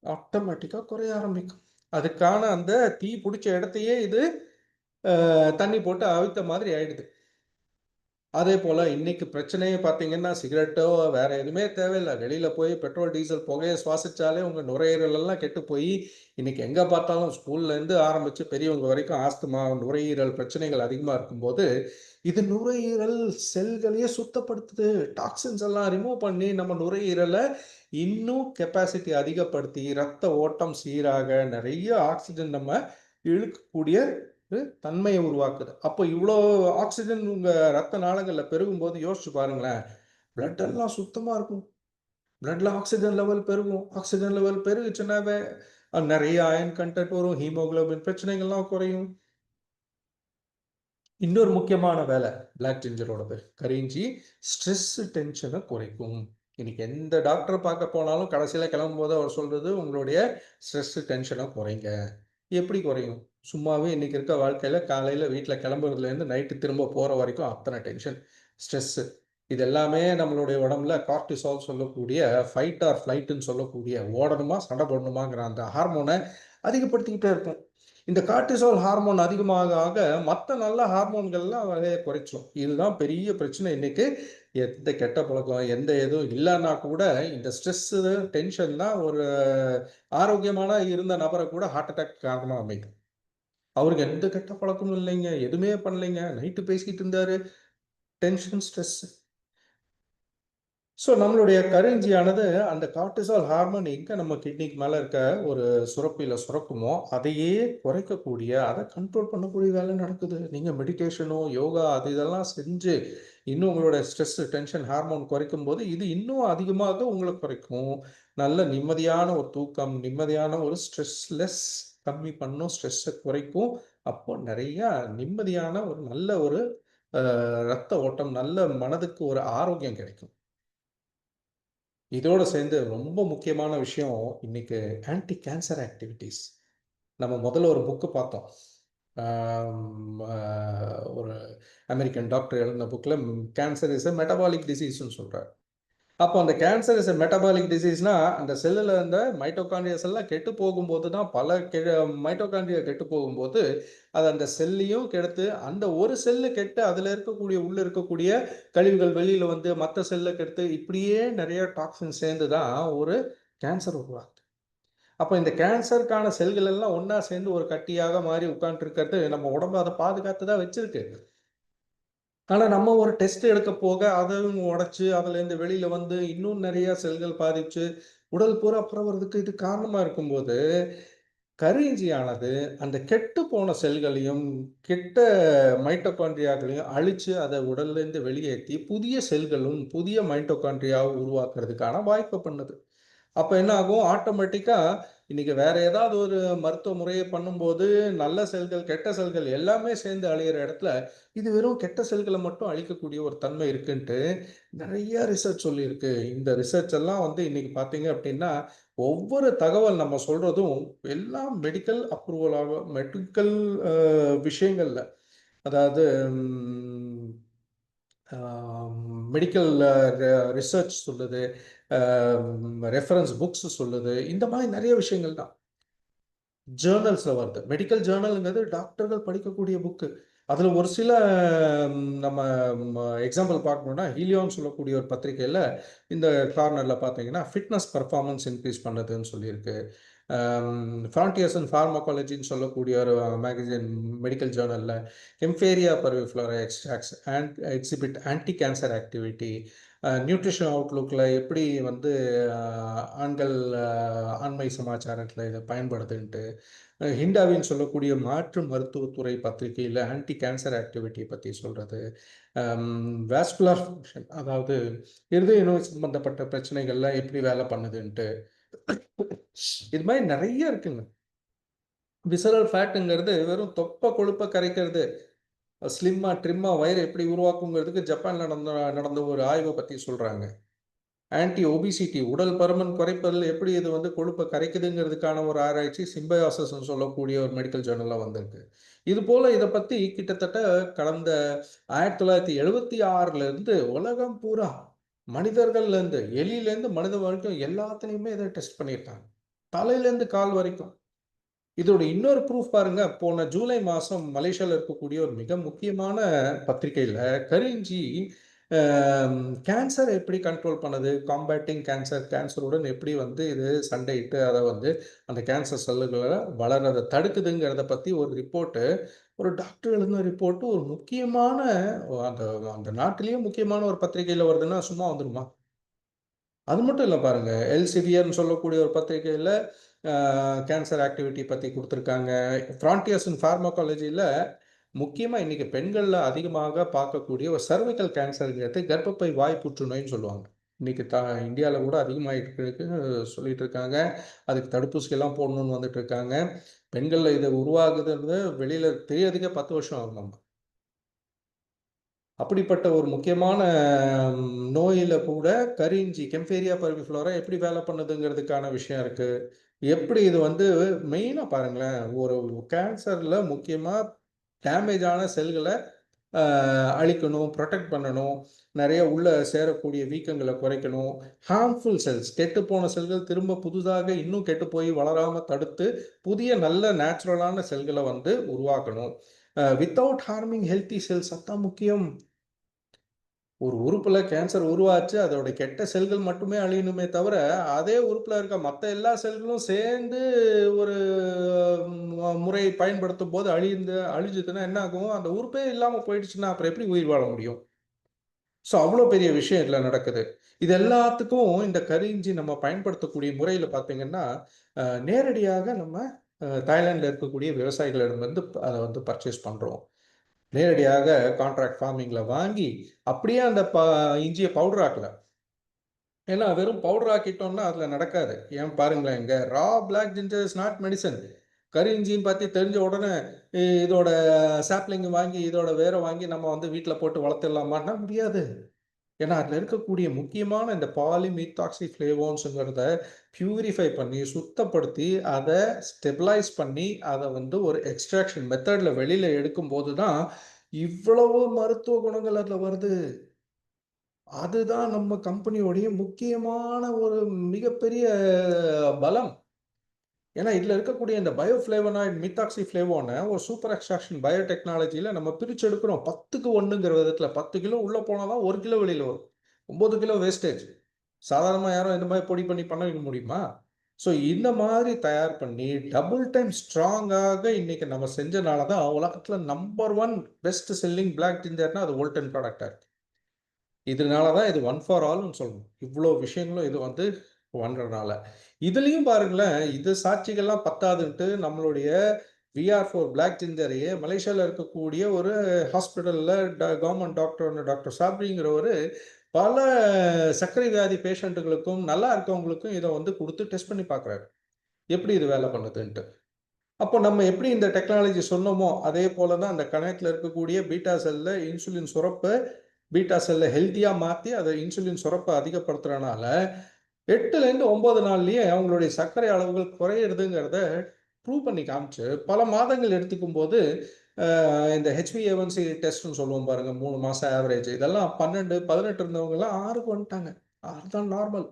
ஆட்டோமேட்டிக்காக குறைய ஆரம்பிக்கும். அதுக்கான அந்த தீ பிடிச்ச இடத்தையே இது தண்ணி போட்டு அவித்த மாதிரி ஆயிடுது. அதே போல் இன்னைக்கு பிரச்சனையே பார்த்தீங்கன்னா சிகரெட்டோ வேறு எதுவுமே தேவையில்லை. வெளியில் போய் பெட்ரோல் டீசல் புகையை சுவாசித்தாலே உங்கள் நுரையீரலெல்லாம் கெட்டு போய் இன்றைக்கி எங்கே பார்த்தாலும் ஸ்கூல்லேருந்து ஆரம்பித்து பெரியவங்க வரைக்கும் ஆஸ்துமா நுரையீரல் பிரச்சனைகள் அதிகமாக இருக்கும்போது இது நுரையீரல் செல்களையே சுத்தப்படுத்துது. டாக்ஸின்ஸ் எல்லாம் ரிமூவ் பண்ணி நம்ம நுரையீரலை இன்னும் கெப்பாசிட்டி அதிகப்படுத்தி ரத்த ஓட்டம் சீராக நிறைய ஆக்சிஜன் நம்ம இழுக்கக்கூடிய தன்மையை உருவாக்குது. அப்போ இவ்வளோ ஆக்சிஜன் உங்கள் ரத்த நாளங்களில் பெருகும்போது யோசிச்சு பாருங்களேன், பிளட் எல்லாம் சுத்தமாக இருக்கும். பிளட்ல ஆக்சிஜன் லெவல் பெருகும். ஆக்சிஜன் லெவல் பெருகுச்சுன்னாவே நிறைய அயன் கண்டென்ட் வரும், ஹீமோகுளோபின் பிரச்சனைகள்லாம் குறையும். இன்னொரு முக்கியமான வேலை பிளாக் ஜிஞ்சரோடது கரிஞ்சி ஸ்ட்ரெஸ் டென்ஷனை குறைக்கும். இன்னைக்கு எந்த டாக்டரை பார்க்க போனாலும் கடைசியில் கிளம்பும்போது அவர் சொல்றது உங்களுடைய ஸ்ட்ரெஸ் டென்ஷனை குறைங்க. எப்படி குறையும்? சும்மாவே இன்னைக்கு இருக்க வாழ்க்கையில காலையில வீட்டில் கிளம்புறதுலேருந்து நைட்டு திரும்ப போகிற வரைக்கும் அத்தனை டென்ஷன், ஸ்ட்ரெஸ்ஸு. இது எல்லாமே நம்மளுடைய உடம்புல கார்டிசால் சொல்லக்கூடிய ஃபைட் ஆர் ஃப்ளைட்டுன்னு சொல்லக்கூடிய ஓடணுமா சண்டை போடணுமாங்கிற அந்த ஹார்மோனை அதிகப்படுத்திக்கிட்டே இருக்கும். இந்த கார்டிசால் ஹார்மோன் அதிகமாக ஆக மற்ற நல்ல ஹார்மோன்கள்லாம் வகையை குறைச்சிடும். இதுதான் பெரிய பிரச்சனை. இன்னைக்கு எந்த கெட்ட பழக்கம் எந்த எதுவும் இல்லைன்னா கூட இந்த ஸ்ட்ரெஸ்ஸு டென்ஷன் தான் ஒரு ஆரோக்கியமான இருந்த நபரை கூட ஹார்ட் அட்டாக் காரணமாக அமைக்கும். அவருக்கு எந்த கெட்ட பழக்கமும் இல்லைங்க, எதுவுமே பண்ணலைங்க, நைட்டு பேசிக்கிட்டு இருந்தாரு, டென்ஷன் ஸ்ட்ரெஸ். ஸோ நம்மளுடைய கரிஞ்சியானது அந்த கார்டிசால் ஹார்மோன் எங்கே நம்ம கிட்னிக்கு மேலே இருக்க ஒரு சுரப்பியில் சுரக்குமோ அதையே குறைக்கக்கூடிய அதை கண்ட்ரோல் பண்ணக்கூடிய வேலை நடக்குது. நீங்கள் மெடிடேஷனோ யோகா அது இதெல்லாம் செஞ்சு இன்னும் உங்களோட ஸ்ட்ரெஸ் டென்ஷன் ஹார்மோன் குறைக்கும் போது இது இன்னும் அதிகமாக உங்களை குறைக்கும். நல்ல நிம்மதியான ஒரு தூக்கம், நிம்மதியான ஒரு ஸ்ட்ரெஸ்லெஸ் கம்மி பண்ணும், ஸ்ட்ரெஸ்ஸை குறைக்கும். அப்போ நிறையா நிம்மதியான ஒரு நல்ல ஒரு ரத்த ஓட்டம், நல்ல மனதுக்கு ஒரு ஆரோக்கியம் கிடைக்கும். இதோடு சேர்ந்து ரொம்ப முக்கியமான விஷயம் இன்னைக்கு ஆன்டி கேன்சர் ஆக்டிவிட்டீஸ். நம்ம முதல்ல ஒரு புக்கு பார்த்தோம். ஒரு அமெரிக்கன் டாக்டர் எழுதின புக்கில் கேன்சர் இஸ் எ மெட்டபாலிக் டிசீஸ்ன்னு சொல்கிறார். அப்போ அந்த கேன்சர் இஸ் எ மெட்டபாலிக் டிசீஸ்னா அந்த செல்லில் இருந்த மைட்டோகாண்ட்ரியாஸ் எல்லாம் கெட்டு போகும்போது தான் மைட்டோகாண்ட்ரியா கெட்டு போகும்போது அது அந்த செல்லையும் கெடுத்து அந்த ஒரு செல்லு கெட்டு அதில் இருக்கக்கூடிய உள்ளே இருக்கக்கூடிய கழிவுகள் வெளியில் வந்து மற்ற செல்லை கெடுத்து இப்படியே நிறைய டாக்ஸின் சேர்ந்து தான் ஒரு கேன்சர் உருவாகுது. அப்போ இந்த கேன்சருக்கான செல்கள் எல்லாம் ஒன்றா சேர்ந்து ஒரு கட்டியாக மாறி உட்காந்துருக்கிறது நம்ம உடம்பு அதை பாதுகாத்து தான் வச்சிருக்கு. ஆனால் நம்ம ஒரு டெஸ்ட் எடுக்க போக அதையும் உடைச்சு அதுலேருந்து வெளியில் வந்து இன்னும் நிறைய செல்கள் பாதிச்சு உடல் பூரா பரவுறதுக்கு இது காரணமாக இருக்கும்போது கரிஞ்சியானது அந்த கெட்டு போன செல்களையும் கெட்ட மைட்டோகாண்ட்ரியாக்களையும் அழித்து அதை உடல்லேருந்து வெளியேற்றி புதிய செல்களும் புதிய மைட்டோகாண்ட்ரியாவும் உருவாக்குறதுக்கான வாய்ப்பை பண்ணுது. அப்போ என்ன ஆகும், ஆட்டோமேட்டிக்காக இன்னைக்கு வேற ஏதாவது ஒரு மருத்துவ முறையை பண்ணும்போது நல்ல செல்கள் கெட்ட செல்கள் எல்லாமே சேர்ந்து அழியிற இடத்துல இது வெறும் கெட்ட செல்களை மட்டும் அழிக்கக்கூடிய ஒரு தன்மை இருக்குன்ட்டு நிறைய ரிசர்ச் சொல்லியிருக்கு. இந்த ரிசர்ச் எல்லாம் வந்து இன்னைக்கு பார்த்தீங்க அப்படின்னா ஒவ்வொரு தகவல் நம்ம சொல்றதும் எல்லாம் மெடிக்கல் அப்ரூவலாக மெடிக்கல் விஷயங்கள்ல அதாவது மெடிக்கல் ரிசர்ச் சொல்லுது, ரெஃபரன்ஸ் புக்ஸ் சொல்லுது, இந்த மாதிரி நிறைய விஷயங்கள் தான் ஜேர்னல்ஸில் வருது. மெடிக்கல் ஜேர்னலுங்கிறது டாக்டர்கள் படிக்கக்கூடிய புக்கு. அதில் ஒரு சில நம்ம எக்ஸாம்பிள் பார்க்கணுன்னா ஹீலியோன்னு சொல்லக்கூடிய ஒரு பத்திரிகையில் இந்த கார்னரில் பார்த்தீங்கன்னா ஃபிட்னஸ் பர்ஃபார்மன்ஸ் இன்க்ரீஸ் பண்ணுதுன்னு சொல்லியிருக்கு. ஃப்ரான்டியர்ஸ் அண்ட் ஃபார்மகாலஜின்னு சொல்லக்கூடிய ஒரு மேகசின் மெடிக்கல் ஜேர்னலில் எம்ஃபேரியா பர்விஃப்ளோரா extracts and exhibit anti cancer activity, nutrition அவுட்லுக்கில் எப்படி வந்து ஆண்கள் ஆண்மை சமாச்சாரத்தில் இதை பயன்படுதுன்ட்டு ஹிண்டாவின்னு சொல்லக்கூடிய மாற்று மருத்துவத்துறை பத்திரிகையில் ஆன்டி கேன்சர் ஆக்டிவிட்டியை பற்றி சொல்கிறது, வாஸ்குலர் ஃபங்க்ஷன் அதாவது இருதய நோய் சம்பந்தப்பட்ட பிரச்சனைகள்லாம் எப்படி வேலை பண்ணுதுன்ட்டு இது மாதிரி நிறைய இருக்குங்க. விசரல் ஃபேட்டுங்கிறது வெறும் தொப்பை கொழுப்பை கரைக்கிறது, ஸ்லிம்மா ட்ரிம்மா வயிறு எப்படி உருவாக்குங்கிறதுக்கு ஜப்பான்ல நடந்த ஒரு ஆய்வை பற்றி சொல்கிறாங்க. ஆன்டி ஒபிசிட்டி உடல் பருமன் குறைப்பதில் எப்படி இது வந்து கொழுப்பை கரைக்குதுங்கிறதுக்கான ஒரு ஆராய்ச்சி சிம்பயாசஸ்ன்னு சொல்லக்கூடிய ஒரு மெடிக்கல் ஜேர்னலாக வந்திருக்கு. இது போல் இதை பற்றி கிட்டத்தட்ட கடந்த 1976 உலகம் பூரா மனிதர்கள்லேருந்து எலியிலேருந்து மனித வரைக்கும் எல்லாத்துலேயுமே இதை டெஸ்ட் பண்ணியிருக்காங்க, தலையிலேருந்து கால் வரைக்கும். இதோட இன்னொரு ப்ரூஃப் பாருங்க. போன ஜூலை மாசம் மலேசியால இருக்கக்கூடிய ஒரு மிக முக்கியமான பத்திரிகையில கரிஞ்சி கேன்சர் எப்படி கண்ட்ரோல் பண்ணுது, காம்பேட்டிங் கேன்சர், கேன்சருடன் எப்படி வந்து இது சண்டையிட்டு அதை வந்து அந்த கேன்சர் செல்லுகளை வளர்றதை தடுக்குதுங்கிறத பத்தி ஒரு ரிப்போர்ட்டு, ஒரு டாக்டர் எழுதின ரிப்போர்ட்டு ஒரு முக்கியமான அந்த அந்த நாட்டிலேயே முக்கியமான ஒரு பத்திரிகையில வருதுன்னா சும்மா வந்துருமா? அது மட்டும் இல்லை பாருங்க. எல்செவியர்னு சொல்லக்கூடிய ஒரு பத்திரிகையில் கேன்சர் ஆக்டிவிட்டி பற்றி கொடுத்துருக்காங்க. ஃப்ரான்டியர்ஸ் இன் ஃபார்மகாலஜியில் முக்கியமாக இன்னைக்கு பெண்களில் அதிகமாக பார்க்கக்கூடிய ஒரு சர்விக்கல் கேன்சருங்கிறது கர்ப்பப்பை வாய் புற்றுநோயின்னு சொல்லுவாங்க. இன்னைக்கு இந்தியாவில் கூட அதிகமாகிட்டு இருக்கு சொல்லிட்டு இருக்காங்க. அதுக்கு தடுப்பூசியெல்லாம் போடணும்னு வந்துட்டு இருக்காங்க. பெண்களில் இது உருவாகுதுன்றது வெளியில் தெரியறதுக்கே 10 வருஷம் ஆகும். நம்ம அப்படிப்பட்ட ஒரு முக்கியமான நோயில கூட கரிஞ்சி கெம்பேரியா பர்விஃப்ளோரா எப்படி வேலை பண்ணுதுங்கிறதுக்கான விஷயம் இருக்கு. எப்படி இது வந்து மெயினா பாருங்களேன், ஒரு கேன்சர்ல முக்கியமா டேமேஜ் ஆன செல்களை அழிக்கணும், ப்ரொடெக்ட் பண்ணணும், நிறைய உள்ள சேரக்கூடிய வீக்கங்களை குறைக்கணும், ஹார்ம்ஃபுல் செல்ஸ் கெட்டுப்போன செல்கள் திரும்ப புதுதாக இன்னும் கெட்டு போய் வளராம தடுத்து புதிய நல்ல நேச்சுரலான செல்களை வந்து உருவாக்கணும். வித்தவுட் ஹார்மிங் ஹெல்த்தி செல்ஸ் அதான் முக்கியம். ஒரு உறுப்புல கேன்சர் உருவாச்சு, அதோட கெட்ட செல்கள் மட்டுமே அழியணுமே தவிர, அதே உறுப்புல இருக்க மத்த எல்லா செல்களும் சேர்ந்து ஒரு முறை பயன்படுத்தும் போது அழிஞ்சுதுன்னா என்ன ஆகும்? அந்த உறுப்பே இல்லாம போயிடுச்சுன்னா அப்புறம் எப்படி உயிர் வாழ முடியும்? ஸோ அவ்வளோ பெரிய விஷயம் இதுல நடக்குது. இது எல்லாத்துக்கும் இந்த கரிஞ்சி நம்ம பயன்படுத்தக்கூடிய முறையில பார்த்தீங்கன்னா, நேரடியாக நம்ம தாய்லாந்துல இருக்கக்கூடிய விவசாயிகளிடமிருந்து அத வந்து பர்ச்சேஸ் பண்றோம். நேரடியாக கான்ட்ராக்ட் ஃபார்மிங்ல வாங்கி, அப்படியே அந்த இஞ்சிய பவுடர் ஆக்கல. ஏன்னா வெறும் பவுடர் ஆக்கிட்டோம்னா அதுல நடக்காது. ஏன் பாருங்களேன், இங்க raw black ginger is not medicine. கரி இஞ்சின்னு பத்தி தெரிஞ்ச உடனே இதோட சாப்லிங் வாங்கி, இதோட வேரை வாங்கி நம்ம வந்து வீட்ல போட்டு வளர்த்துடலாமான்னா முடியாது. ஏன்னா அதுல இருக்கக்கூடிய முக்கியமான இந்த பாலிமீத்தாக்சி ஃப்ளேவோன்ஸுங்கிறத பியூரிஃபை பண்ணி, சுத்தப்படுத்தி, அதை ஸ்டெபிலைஸ் பண்ணி, அதை வந்து ஒரு எக்ஸ்ட்ராக்ஷன் மெத்தட்ல வெளியில எடுக்கும்போது தான் இவ்வளவு மருத்துவ குணங்கள் அதுல வருது. அதுதான் நம்ம கம்பெனியோடைய முக்கியமான ஒரு மிகப்பெரிய பலம். ஏன்னா இதுல இருக்கக்கூடிய இந்த பயோஃப்ளேவனாய்டு மீத்தாக்சி ஃப்ளேவோனை ஒரு சூப்பர் எக்ஸ்ட்ராக்ஷன் பயோடெக்னாலஜியில நம்ம பிரிச்சு எடுக்கிறோம். 10க்கு 1ங்கிற விதத்துல 10 கிலோ உள்ள போனாதான் 1 கிலோ வெளியில வரும். 9 கிலோ வேஸ்டேஜ். சாதாரணமா யாரும் இந்த மாதிரி பொடி பண்ணி பண்ண வைக்க முடியுமா? ஸோ இந்த மாதிரி தயார் பண்ணி டபுள் டைம் ஸ்ட்ராங்காக இன்னைக்கு நம்ம செஞ்சனால தான் உலகத்துல நம்பர் 1 பெஸ்ட் செல்லிங் பிளாக் ஜிஞ்சர்னா அது வோல்டன் ப்ராடக்டா இருக்கு. இதனால தான் இது ஒன் ஃபார் ஆல்னு சொல்லணும். இவ்வளோ விஷயங்களும் இது வந்து பண்றனால. இதுலயும் பாருங்களேன், இது சாட்சிகள்லாம் பத்தாதுன்ட்டு நம்மளுடைய VR4 பிளாக் ஜிஞ்சரையே மலேசியால இருக்கக்கூடிய ஒரு ஹாஸ்பிட்டல்ல கவர்மெண்ட் டாக்டர் சாப்ரிங்கிறவரு பல சர்க்கரை வியாதி பேஷண்ட்டுகளுக்கும் நல்லா இருக்கவங்களுக்கும் இதை வந்து கொடுத்து டெஸ்ட் பண்ணி பார்க்குறாரு. எப்படி இது வேலை பண்ணுதுன்ட்டு. அப்போ நம்ம எப்படி இந்த டெக்னாலஜி சொன்னோமோ அதே போல தான் அந்த கணையத்தில் இருக்கக்கூடிய பீட்டா செல்ல இன்சுலின் சுரப்பு பீட்டா செல்லை ஹெல்த்தியாக மாற்றி அதை இன்சுலின் சுரப்பை அதிகப்படுத்துறதுனால 8லேருந்து 9 நாள்லயே அவங்களுடைய சர்க்கரை அளவுகள் குறையிறதுங்கிறத ப்ரூவ் பண்ணி காமிச்சு பல மாதங்கள் எடுத்துக்கும் போது இந்த HbA1c டெஸ்ட்னு சொல்லுவோம் பாருங்க, 3 மாசம் ஆவரேஜ், இதெல்லாம் 12 18 இருந்தவங்கலாம் 6க்கு வந்துட்டாங்க. 6 தான் நார்மல்.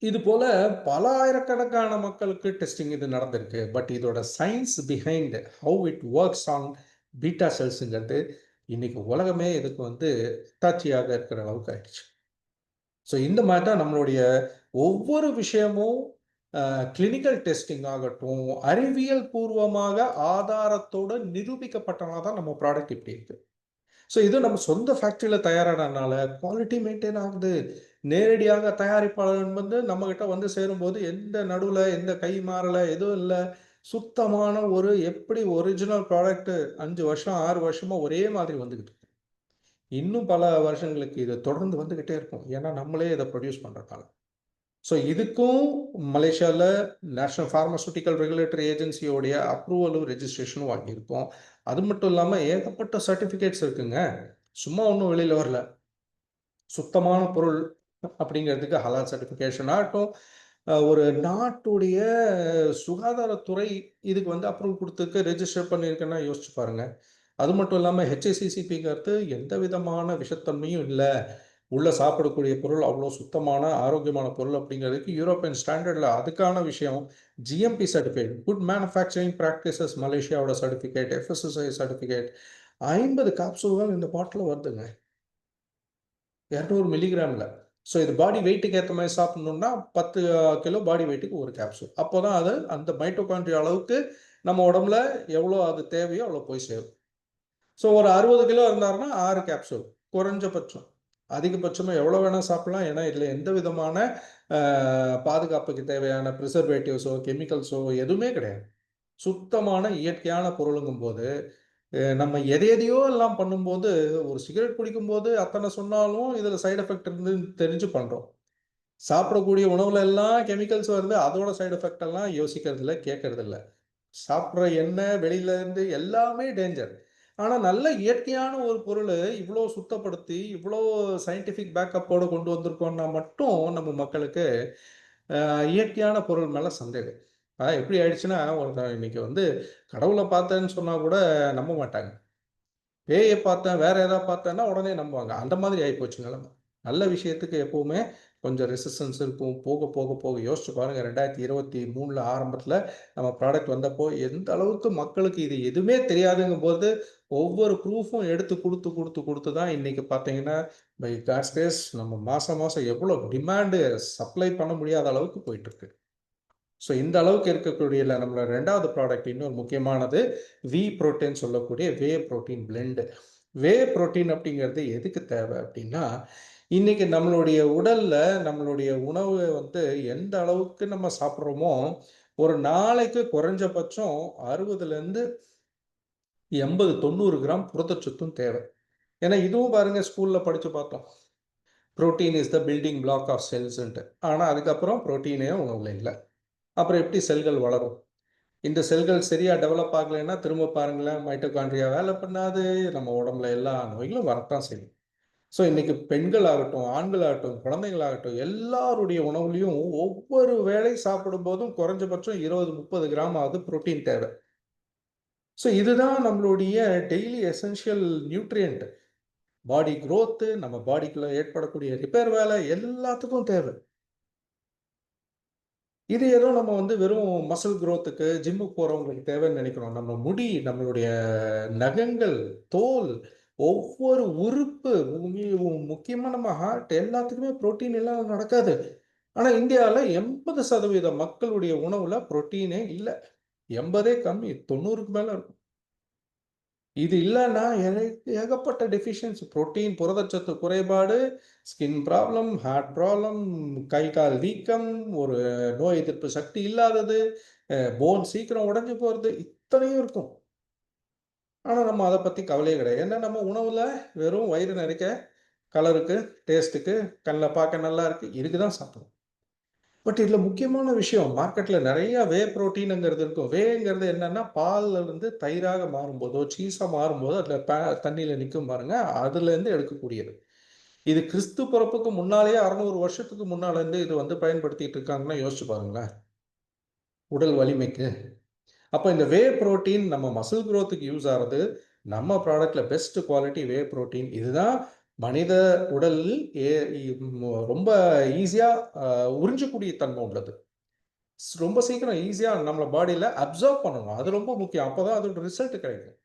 இது போல பல ஆயிரக்கணக்கான மக்களுக்கு டெஸ்டிங் இது நடந்திருக்கு. பட் இதோட science behind how it works on beta செல்ஸுங்கிறது இன்னைக்கு உலகமே இதுக்கு வந்து அத்தாட்சியாக இருக்கிற அளவுக்கு ஆயிடுச்சு. ஸோ இந்த மாதிரி தான் நம்மளுடைய ஒவ்வொரு விஷயமும் கிளினிக்கல் டெஸ்டிங் ஆகட்டும், அறிவியல் பூர்வமாக ஆதாரத்தோடு நிரூபிக்கப்பட்டனால தான் நம்ம ப்ராடக்ட் இப்படி இருக்கு. ஸோ இது நம்ம சொந்த ஃபேக்ட்ரியில் தயாரானதுனால குவாலிட்டி மெயின்டைன் ஆகுது. நேரடியாக தயாரிப்பாளர் வந்து நம்மகிட்ட வந்து சேரும்போது எந்த நடுவில் எந்த கை மாறலை எதுவும் இல்லை. சுத்தமான ஒரு எப்படி ஒரிஜினல் ப்ராடக்ட் 5 வருஷம் 6 வருஷமா ஒரே மாதிரி வந்துக்கிட்டு இருக்கு. இன்னும் பல வருஷங்களுக்கு இது தொடர்ந்து வந்துக்கிட்டே இருக்கும். ஏன்னா நம்மளே இதை ப்ரொடியூஸ் பண்ணுறதால. ஸோ இதுக்கும் மலேசியாவில் நேஷனல் ஃபார்மசூட்டிக்கல் ரெகுலேட்டரி ஏஜென்சியோடைய அப்ரூவலும் ரெஜிஸ்ட்ரேஷனும் வாங்கியிருக்கோம். அது மட்டும் இல்லாமல் ஏகப்பட்ட சர்டிஃபிகேட்ஸ் இருக்குங்க. சும்மா ஒன்றும் வெளியில் வரல. சுத்தமான பொருள் அப்படிங்கிறதுக்கு ஹலால் சர்டிஃபிகேஷன் ஆகட்டும், ஒரு நாட்டுடைய சுகாதாரத்துறை இதுக்கு வந்து அப்ரூவல் கொடுத்துருக்கு, ரெஜிஸ்டர் பண்ணியிருக்குன்னா யோசிச்சு பாருங்க. அது மட்டும் இல்லாமல் HACCPங்கிறது எந்த விதமான விஷத்தன்மையும் இல்லை, எந்த விதமான உள்ள சாப்பிடக்கூடிய பொருள் அவ்வளோ சுத்தமான ஆரோக்கியமான பொருள் அப்படிங்கிறதுக்கு யூரோப்பியன் ஸ்டாண்டர்டில் அதுக்கான விஷயம் GMP certificate, good manufacturing practices மலேசியாவோட சர்டிஃபிகேட், எஃப்எஸ்எஸ்ஐ சர்டிஃபிகேட். 50 கேப்சூல்கள் இந்த பாட்டில் வருதுங்க, 200 மில்லிகிராமில். ஸோ இது பாடி வெயிட்டுக்கு ஏற்ற மாதிரி சாப்பிட்ணுன்னா 10 கிலோ பாடி வெயிட்டுக்கு ஒரு கேப்சூல். அப்போ தான் அது அந்த மைட்டோகாண்ட்ரியா அளவுக்கு நம்ம உடம்புல எவ்வளோ அது தேவையோ அவ்வளோ போய் சேரும். ஸோ ஒரு 60 கிலோ இருந்தாருன்னா 6 கேப்சூல் குறைஞ்சபட்சம். அதிகபட்சமாக எவ்வளோ வேணால் சாப்பிடலாம். ஏன்னா இதில் எந்த விதமான பாதுகாப்புக்கு தேவையான ப்ரிசர்வேட்டிவ்ஸோ கெமிக்கல்ஸோ எதுவுமே கிடையாது. சுத்தமான இயற்கையான பொருளுங்கும் போது நம்ம எதையோ எல்லாம் பண்ணும்போது, ஒரு சிகரெட் குடிக்கும்போது அத்தனை சொன்னாலும் இதில் சைடு எஃபெக்ட் இருந்து தெரிஞ்சு பண்ணுறோம். சாப்பிடக்கூடிய உணவுல எல்லாம் கெமிக்கல்ஸ் வருது, அதோட சைடு எஃபெக்ட் எல்லாம் யோசிக்கிறது இல்லை, கேட்கறது இல்லை. சாப்பிட்ற எண்ணெய் வெளியில இருந்து எல்லாமே டேஞ்சர். ஆனால் நல்ல இயற்கையான ஒரு பொருள் இவ்வளோ சுத்தப்படுத்தி இவ்வளோ சயின்டிஃபிக் பேக்கப்போடு கொண்டு வந்திருக்கோம்னா மட்டும் நம்ம மக்களுக்கு இயற்கையான பொருள் மேலே சந்தேகம். எப்படி ஆயிடுச்சுன்னா, ஒருத்தன் இன்னைக்கு கடவுளை பார்த்தேன்னு சொன்னா கூட நம்ப மாட்டாங்க. பேயை பார்த்தேன், வேற ஏதாவது பார்த்தேன்னா உடனே நம்புவாங்க. அந்த மாதிரி ஆகிப்போச்சு நிலைமை. நல்ல விஷயத்துக்கு எப்பவுமே கொஞ்சம் ரெசிஸ்டன்ஸ் இருக்கும். போக போக போக யோசிச்சு பாருங்க. 2023 ஆரம்பத்தில் நம்ம ப்ராடக்ட் வந்தப்போ எந்த அளவுக்கு மக்களுக்கு இது எதுவுமே தெரியாதுங்கும் போது ஒவ்வொரு ப்ரூஃபும் எடுத்து கொடுத்து கொடுத்து கொடுத்து தான் இன்னைக்கு பார்த்தீங்கன்னா பை காட்ஸ் கிரேஸ் நம்ம மாதம் மாதம் எவ்வளோ டிமாண்டு சப்ளை பண்ண முடியாத அளவுக்கு போயிட்டு இருக்கு. ஸோ இந்த அளவுக்கு இருக்கக்கூடிய நம்மளோட 2வது ப்ராடக்ட் இன்னொரு முக்கியமானது வி புரோட்டீன் சொல்லக்கூடிய whey protein blend. Whey protein அப்படிங்கிறது எதுக்கு தேவை அப்படின்னா, இன்னைக்கு நம்மளுடைய உடல்ல நம்மளுடைய உணவு எந்த அளவுக்கு நம்ம சாப்பிட்றோமோ, ஒரு நாளைக்கு குறைஞ்சபட்சம் 60லேருந்து 80 90 கிராம் புரதச்சத்தும் தேவை. ஏன்னா இதுவும் பாருங்க ஸ்கூல்ல படிச்சு பார்த்தோம். Protein is the building block of செல்ஸ்ன்ட்டு. ஆனால் அதுக்கப்புறம் புரோட்டீனே உணவுல இல்லை. அப்புறம் எப்படி செல்கள் வளரும்? இந்த செல்கள் சரியா டெவலப் ஆகலைன்னா திரும்ப பாருங்களேன், மைட்டோகாண்ட்ரியா வேலை பண்ணாது, நம்ம உடம்புல எல்லா நோய்களும் வரத்தான் செய்யும். ஸோ இன்னைக்கு பெண்களாகட்டும், ஆண்களாகட்டும், குழந்தைகளாகட்டும் எல்லாருடைய உணவுலையும் ஒவ்வொரு வேளை சாப்பிடும் போதும் குறைஞ்சபட்சம் 20-30 கிராம் ஆகுது புரோட்டீன் தேவை. ஸோ இதுதான் நம்மளுடைய டெய்லி எசென்ஷியல் நியூட்ரியன்ட். பாடி growth, நம்ம பாடிக்குள்ள ஏற்படக்கூடிய ரிப்பேர் வேலை எல்லாத்துக்கும் தேவை. இது ஏதோ நம்ம வெறும் மசில் growthக்கு ஜிம்முக்கு போறவங்களுக்கு தேவைன்னு நினைக்கிறோம். நம்ம முடி, நம்மளுடைய நகங்கள், தோல், ஒவ்வொரு உறுப்பு முக்கியமா நம்ம ஹார்ட் எல்லாத்துக்குமே புரோட்டீன் இல்லாம நடக்காது. ஆனா இந்தியாவில் 80% மக்களுடைய உணவுல புரோட்டீனே இல்லை. 80 கம்மி, 90க்கு மேல இருக்கும். இது இல்லைன்னா ஏகப்பட்ட டெஃபிஷியன்சி, புரோட்டீன் புரதச்சத்து குறைபாடு, ஸ்கின் ப்ராப்ளம், ஹார்ட் ப்ராப்ளம், கை கால் வீக்கம், ஒரு நோய் எதிர்ப்பு சக்தி இல்லாதது, போன் சீக்கிரம் உடஞ்சி போகிறது, இத்தனையும் இருக்கும். ஆனால் நம்ம அதை பற்றி கவலையே கிடையாது. ஏன்னா நம்ம உணவில் வெறும் வயிறு நிறைக்க, கலருக்கு, டேஸ்ட்டுக்கு, கண்ணில் பார்க்க நல்லா இருக்குது, இதுக்கு தான் சாப்பிடுவோம். பட் இதில் முக்கியமான விஷயம், மார்க்கெட்டில் நிறைய வே புரோட்டீனுங்கிறது இருக்கும். வேங்கிறது என்னன்னா, பால்ல இருந்து தயிராக மாறும்போதோ சீஸாக மாறும்போதோ அதில் தண்ணியில் நிற்கும் பாருங்க, அதுலேருந்து எடுக்கக்கூடியது. இது கிறிஸ்து பிறப்புக்கு முன்னாலேயே 600 வருஷத்துக்கு முன்னாலேருந்து இது பயன்படுத்திட்டு இருக்காங்கன்னா யோசிச்சு பாருங்களேன், உடல் வலிமைக்கு. அப்போ இந்த வே புரோட்டீன் நம்ம மசில் growthக்கு யூஸ் ஆகிறது. நம்ம ப்ராடக்ட்ல பெஸ்ட் குவாலிட்டி வே புரோட்டீன். இதுதான் மனித உடலில் ரொம்ப ஈஸியாக உறிஞ்சக்கூடிய தன்மை உள்ளது. ரொம்ப சீக்கிரம் ஈஸியாக நம்மள பாடியில் அப்சர்வ் பண்ணணும். அது ரொம்ப முக்கியம். அப்போ தான் அதோட ரிசல்ட் கிடைக்கும்.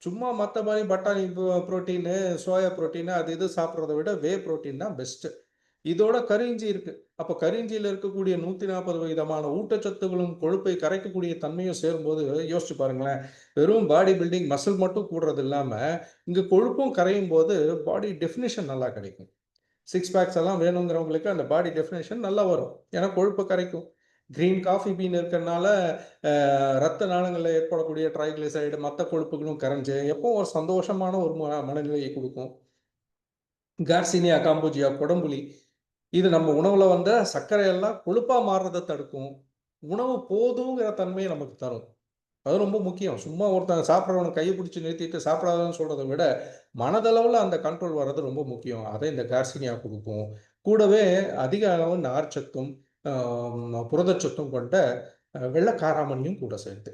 சும்மா மற்ற மாதிரி பட்டாணி புரோட்டீனு, சோயா புரோட்டீனு அது இது சாப்பிட்றத விட வே புரோட்டீன் தான் பெஸ்ட்டு. இதோட கரிஞ்சி இருக்கு. அப்போ கரிஞ்சியில் இருக்கக்கூடிய 140 விதமான ஊட்டச்சத்துகளும் கொழுப்பை கரைக்கக்கூடிய தன்மையும் சேரும்போது யோசிச்சு பாருங்களேன். வெறும் பாடி பில்டிங் மசில் மட்டும் கூடுறது இல்லாமல் இங்கே கொழுப்பும் கரையும் போது பாடி டெஃபினிஷன் நல்லா கிடைக்கும். 6 பேக்ஸ் எல்லாம் வேணுங்கிறவங்களுக்கு அந்த பாடி டெஃபினேஷன் நல்லா வரும். ஏன்னா கொழுப்பு கரைக்கும். கிரீன் காஃபி பீன் இருக்கிறனால ரத்த நாளங்களில் ஏற்படக்கூடிய ட்ரைக்ளிசரைடு மற்ற கொழுப்புகளும் கரைஞ்சு எப்போ ஒரு சந்தோஷமான ஒரு மனநிலையை கொடுக்கும். கார்சினியா காம்போஜியா கொடம்புளி இது நம்ம உணவுல சர்க்கரையெல்லாம் கொழுப்பா மாறுறதை தடுக்கும். உணவு போதுங்கிற தன்மையை நமக்கு தரும். அது ரொம்ப முக்கியம். சும்மா ஒருத்தங்க சாப்பிட்றவனை கையை பிடிச்சி நிறுத்திட்டு சாப்பிடாதன்னு சொல்றதை விட மனதளவில் அந்த கண்ட்ரோல் வர்றது ரொம்ப முக்கியம். அதை இந்த கார்சினியா கொடுக்கும். கூடவே அதிக அளவு நார்ச்சத்தும் புரதச்சத்தும் கொண்ட வெள்ளைக்காராமணியும் கூட சேர்த்து.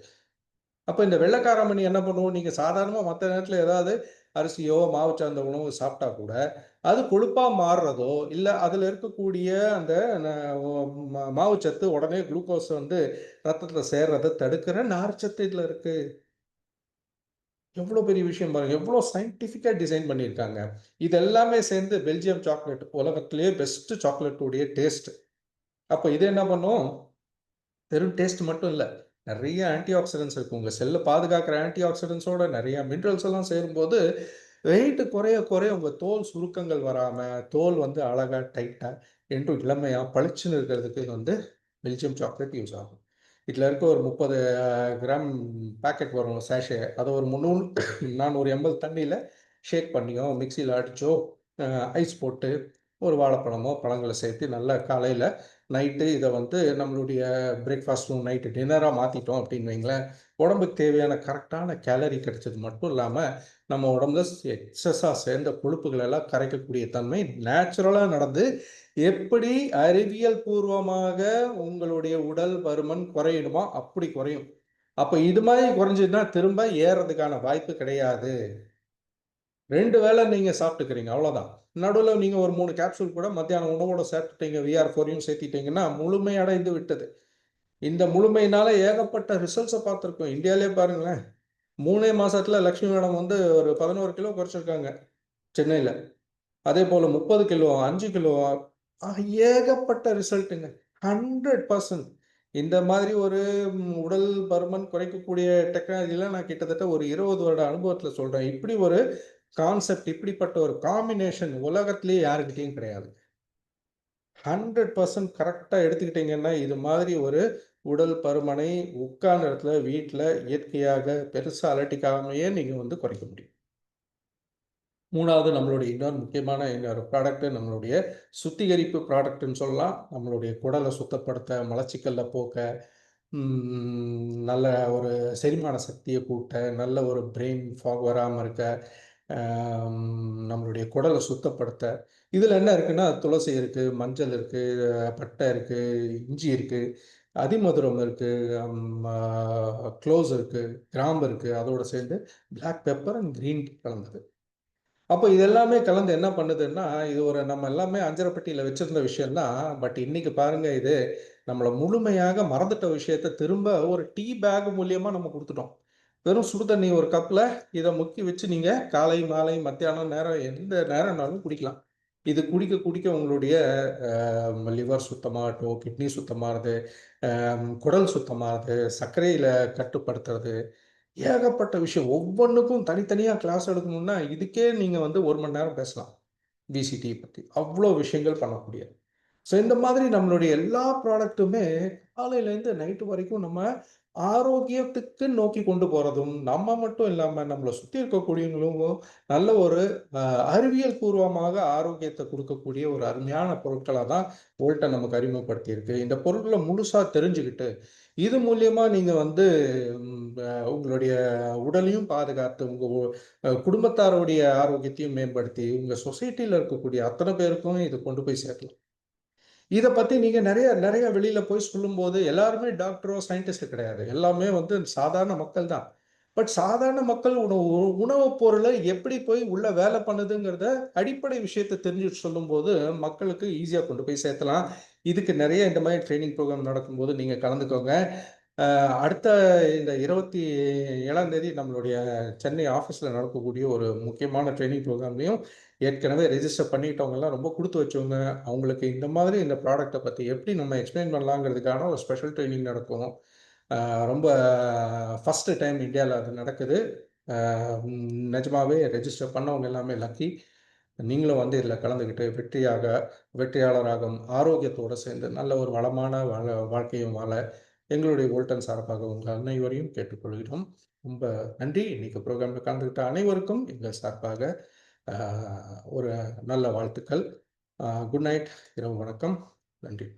அப்போ இந்த வெள்ளைக்காராமணி என்ன பண்ணுவோம், நீங்கள் சாதாரணமாக மற்ற நேரத்தில் ஏதாவது அரிசியோ மாவு சார்ந்த உணவு சாப்பிட்டா கூட அது கொழுப்பா மாறுறதோ இல்லை அதில் இருக்கக்கூடிய அந்த மாவுச்சத்து உடனே குளுக்கோஸ் வந்து ரத்தத்தில் சேர்றதை தடுக்கிற நார்ச்சத்து இதில் இருக்கு. எவ்வளோ பெரிய விஷயம் பாருங்க, எவ்வளோ சயின்டிஃபிக்காக டிசைன் பண்ணியிருக்காங்க. இது எல்லாமே சேர்ந்து பெல்ஜியம் சாக்லேட் உலகத்திலேயே பெஸ்ட் சாக்லேட்டுடைய டேஸ்ட். அப்போ இது என்ன பண்ணும், வெறும் டேஸ்ட் மட்டும் இல்லை, நிறைய ஆன்டி ஆக்சிடென்ட்ஸ் இருக்கு. உங்கள் செல்லை பாதுகாக்கிற ஆன்டி ஆக்சிடென்ட்ஸோட நிறைய மினரல்ஸ் எல்லாம் சேரும்போது வெயிட் குறைய குறைய உங்கள் தோல் சுருக்கங்கள் வராமல் தோல் வந்து அழகாக டைட்டாக என்றும் இளமையாக பளிச்சுன்னு இருக்கிறதுக்கு வந்து பெல்ஜியம் சாக்லேட் யூஸ் ஆகும். இதில் இருக்க ஒரு 30 கிராம் பேக்கெட் வரும் சேஷே, அதை ஒரு 400 ml தண்ணியில் ஷேக் பண்ணியோ மிக்சியில் அடிச்சோ ஐஸ் போட்டு ஒரு வாழைப்பழமோ பழங்களை சேர்த்து நல்லா காலையில் நைட்டு இதை வந்து நம்மளுடைய பிரேக்ஃபாஸ்ட்டும் நைட்டு டின்னராக மாற்றிட்டோம் அப்படின்னு வைங்களேன், உடம்புக்கு தேவையான கரெக்டான கேலரி கிடைச்சது மட்டும் இல்லாமல் நம்ம உடம்புல எக்ஸஸாக சேர்ந்த கொழுப்புகள் எல்லாம் கரைக்கக்கூடிய தன்மை நேச்சுரலாக நடந்து எப்படி அறிவியல் பூர்வமாக உங்களுடைய உடல் பருமன் குறையணுமோ அப்படி குறையும். அப்போ இது மாதிரி குறைஞ்சதுன்னா திரும்ப ஏறதுக்கான வாய்ப்பு கிடையாது. 2 வேளை நீங்கள் சாப்பிட்டுக்கிறீங்க அவ்வளோதான். நடுவில் நீங்கள் ஒரு 3 கேப்சூல் கூட மத்தியான உணவோட சேர்த்துட்டீங்க, VR4யும் சேர்த்திட்டீங்கன்னா முழுமை அடைந்து விட்டது. இந்த முழுமையினால ஏகப்பட்ட ரிசல்ட்ஸை பார்த்துருக்கோம். இந்தியாவிலே பாருங்களேன், 3 மாசத்துல லக்ஷ்மி மேடம் வந்து ஒரு 11 கிலோ குறைச்சிருக்காங்க சென்னையில். அதே போல் 30 கிலோ 5 கிலோ ஏகப்பட்ட ரிசல்ட்டுங்க. 100%. இந்த மாதிரி ஒரு உடல் பருமன் குறைக்கக்கூடிய டெக்னாலஜிலாம் நான் கிட்டத்தட்ட ஒரு 20 வருட அனுபவத்தில் சொல்கிறேன். இப்படி ஒரு கான்செப்ட், இப்படிப்பட்ட ஒரு காம்பினேஷன் உலகத்திலேயே யாருக்கிட்டையும் கிடையாது. 100% கரெக்டாக எடுத்துக்கிட்டிங்கன்னா இது மாதிரி ஒரு உடல் பருமனை உட்கார்ந்த இடத்துல வீட்டில் இயற்கையாக பெருசாக அலட்டிக்காமையே நீங்கள் வந்து குறைக்க முடியும். 3வது நம்மளுடைய இன்னொரு முக்கியமான இன்னொரு ப்ராடக்ட் நம்மளுடைய சுத்திகரிப்பு ப்ராடக்ட்னு சொல்லலாம். நம்மளுடைய குடலை சுத்தப்படுத்த, மலச்சிக்கல்ல போக்க, நல்ல ஒரு செரிமான சக்தியை கூட்ட, நல்ல ஒரு பிரெயின் ஃபாக் வராமல் இருக்க, நம்மளுடைய குடலை சுத்தப்படுத்த. இதில் என்ன இருக்குன்னா, துளசி இருக்குது, மஞ்சள் இருக்குது, பட்டை இருக்குது, இஞ்சி இருக்குது, அதிமதுரம் இருக்குது, க்ளோஸ் இருக்குது, கிராம்பு இருக்குது, அதோடு சேர்ந்து black pepper and green tea கலந்தது. அப்போ இது எல்லாமே கலந்து என்ன பண்ணுதுன்னா, இது ஒரு நம்ம எல்லாமே அஞ்சரைப்பெட்டியில் வச்சிருந்த விஷயம் தான். பட் இன்னைக்கு பாருங்க, இது நம்மளை முழுமையாக மறந்துட்ட விஷயத்த திரும்ப ஒரு டீ பேக் மூலியமா நம்ம கொடுத்துட்டோம். வெறும் சுடு தண்ணி ஒரு கப்பில் இதை முக்கி வச்சு நீங்கள் காலை மாலை மத்தியானம் நேரம் எந்த நேரம்னாலும் குடிக்கலாம். இது குடிக்க குடிக்க உங்களுடைய லிவர் சுத்தமாகட்டும், கிட்னி சுத்தமாகிறது, குடல் சுத்தமாகிறது, சர்க்கரையில் கட்டுப்படுத்துறது, ஏகப்பட்ட விஷயம். ஒவ்வொன்றுக்கும் தனித்தனியாக கிளாஸ் எடுக்கணும்னா இதுக்கே நீங்கள் வந்து 1 மணி நேரம் பேசலாம். விசிடி பற்றி அவ்வளோ விஷயங்கள் பண்ணக்கூடியது. ஸோ இந்த மாதிரி நம்மளுடைய எல்லா ப்ராடக்ட்டுமே காலையிலேருந்து நைட்டு வரைக்கும் நம்ம ஆரோக்கியத்துக்கு நோக்கி கொண்டு போகிறதும், நம்ம மட்டும் இல்லாமல் நம்மளை சுற்றி இருக்கக்கூடியவங்களும் நல்ல ஒரு அறிவியல் பூர்வமாக ஆரோக்கியத்தை கொடுக்கக்கூடிய ஒரு அருமையான பொருட்களாக தான் வோல்ட்டை நமக்கு அறிமுகப்படுத்தியிருக்கு. இந்த பொருட்களை முழுசாக தெரிஞ்சுக்கிட்டு இது மூலியமா நீங்க வந்து உங்களுடைய உடலையும் பாதுகாத்து, உங்க குடும்பத்தாருடைய ஆரோக்கியத்தையும் மேம்படுத்தி, உங்க சொசைட்டில இருக்கக்கூடிய அத்தனை பேருக்கும் இது கொண்டு போய் சேர்க்கலாம். இத பத்தி நீங்க நெறைய நெறைய வெளியில போய் சொல்லும்போது, எல்லாருமே டாக்டரோ, சயின்டிஸ்ட் கிடையாது. எல்லாமே வந்து சாதாரண மக்கள் தான். பட் சாதாரண மக்கள் உணவுப் பொருள எப்படி போய் உள்ள வேலை பண்ணுதுங்கிறத அடிப்படை விஷயத்த தெரிஞ்சு சொல்லும்போது, மக்களுக்கு ஈஸியா கொண்டு போய் சேர்த்தலாம். இதுக்கு நெறைய இந்த மாரி ட்ரெய்னிங் ப்ரோகிராம் நடக்கும்போது நீங்க கலந்துக்கோங்க. அடுத்த இந்த 27ஆம் தேதி நம்மளுடைய சென்னை ஆஃபீஸில் நடக்கக்கூடிய ஒரு முக்கியமான ட்ரெய்னிங் ப்ரோக்ராம்லையும் ஏற்கனவே ரெஜிஸ்டர் பண்ணிட்டவங்கலாம் ரொம்ப கொடுத்து வச்சவங்க. அவங்களுக்கு இந்த மாதிரி இந்த ப்ராடக்ட்டை பற்றி எப்படி நம்ம எக்ஸ்பிளைன் பண்ணலாங்கிறதுக்கான ஒரு ஸ்பெஷல் ட்ரெய்னிங் நடக்கும். ரொம்ப ஃபஸ்ட்டு டைம் இந்தியாவில் அது நடக்குது. நிஜமாவே ரெஜிஸ்டர் பண்ணவங்க எல்லாமே லக்கி. நீங்களும் வந்து இதில் கலந்துக்கிட்டு வெற்றியாளராகவும் ஆரோக்கியத்தோடு சேர்ந்து நல்ல ஒரு வளமான வாழ்க்கையும் வாழ எங்களுடைய வோல்டன் சார்பாக உங்கள் அனைவரையும் கேட்டுக்கொள்கிறோம். ரொம்ப நன்றி. இன்னைக்கு ப்ரோக்ராமில் கலந்துக்கிட்ட அனைவருக்கும் எங்கள் சார்பாக ஒரு நல்ல வாழ்த்துக்கள். குட் நைட், இரவு வணக்கம். நன்றி.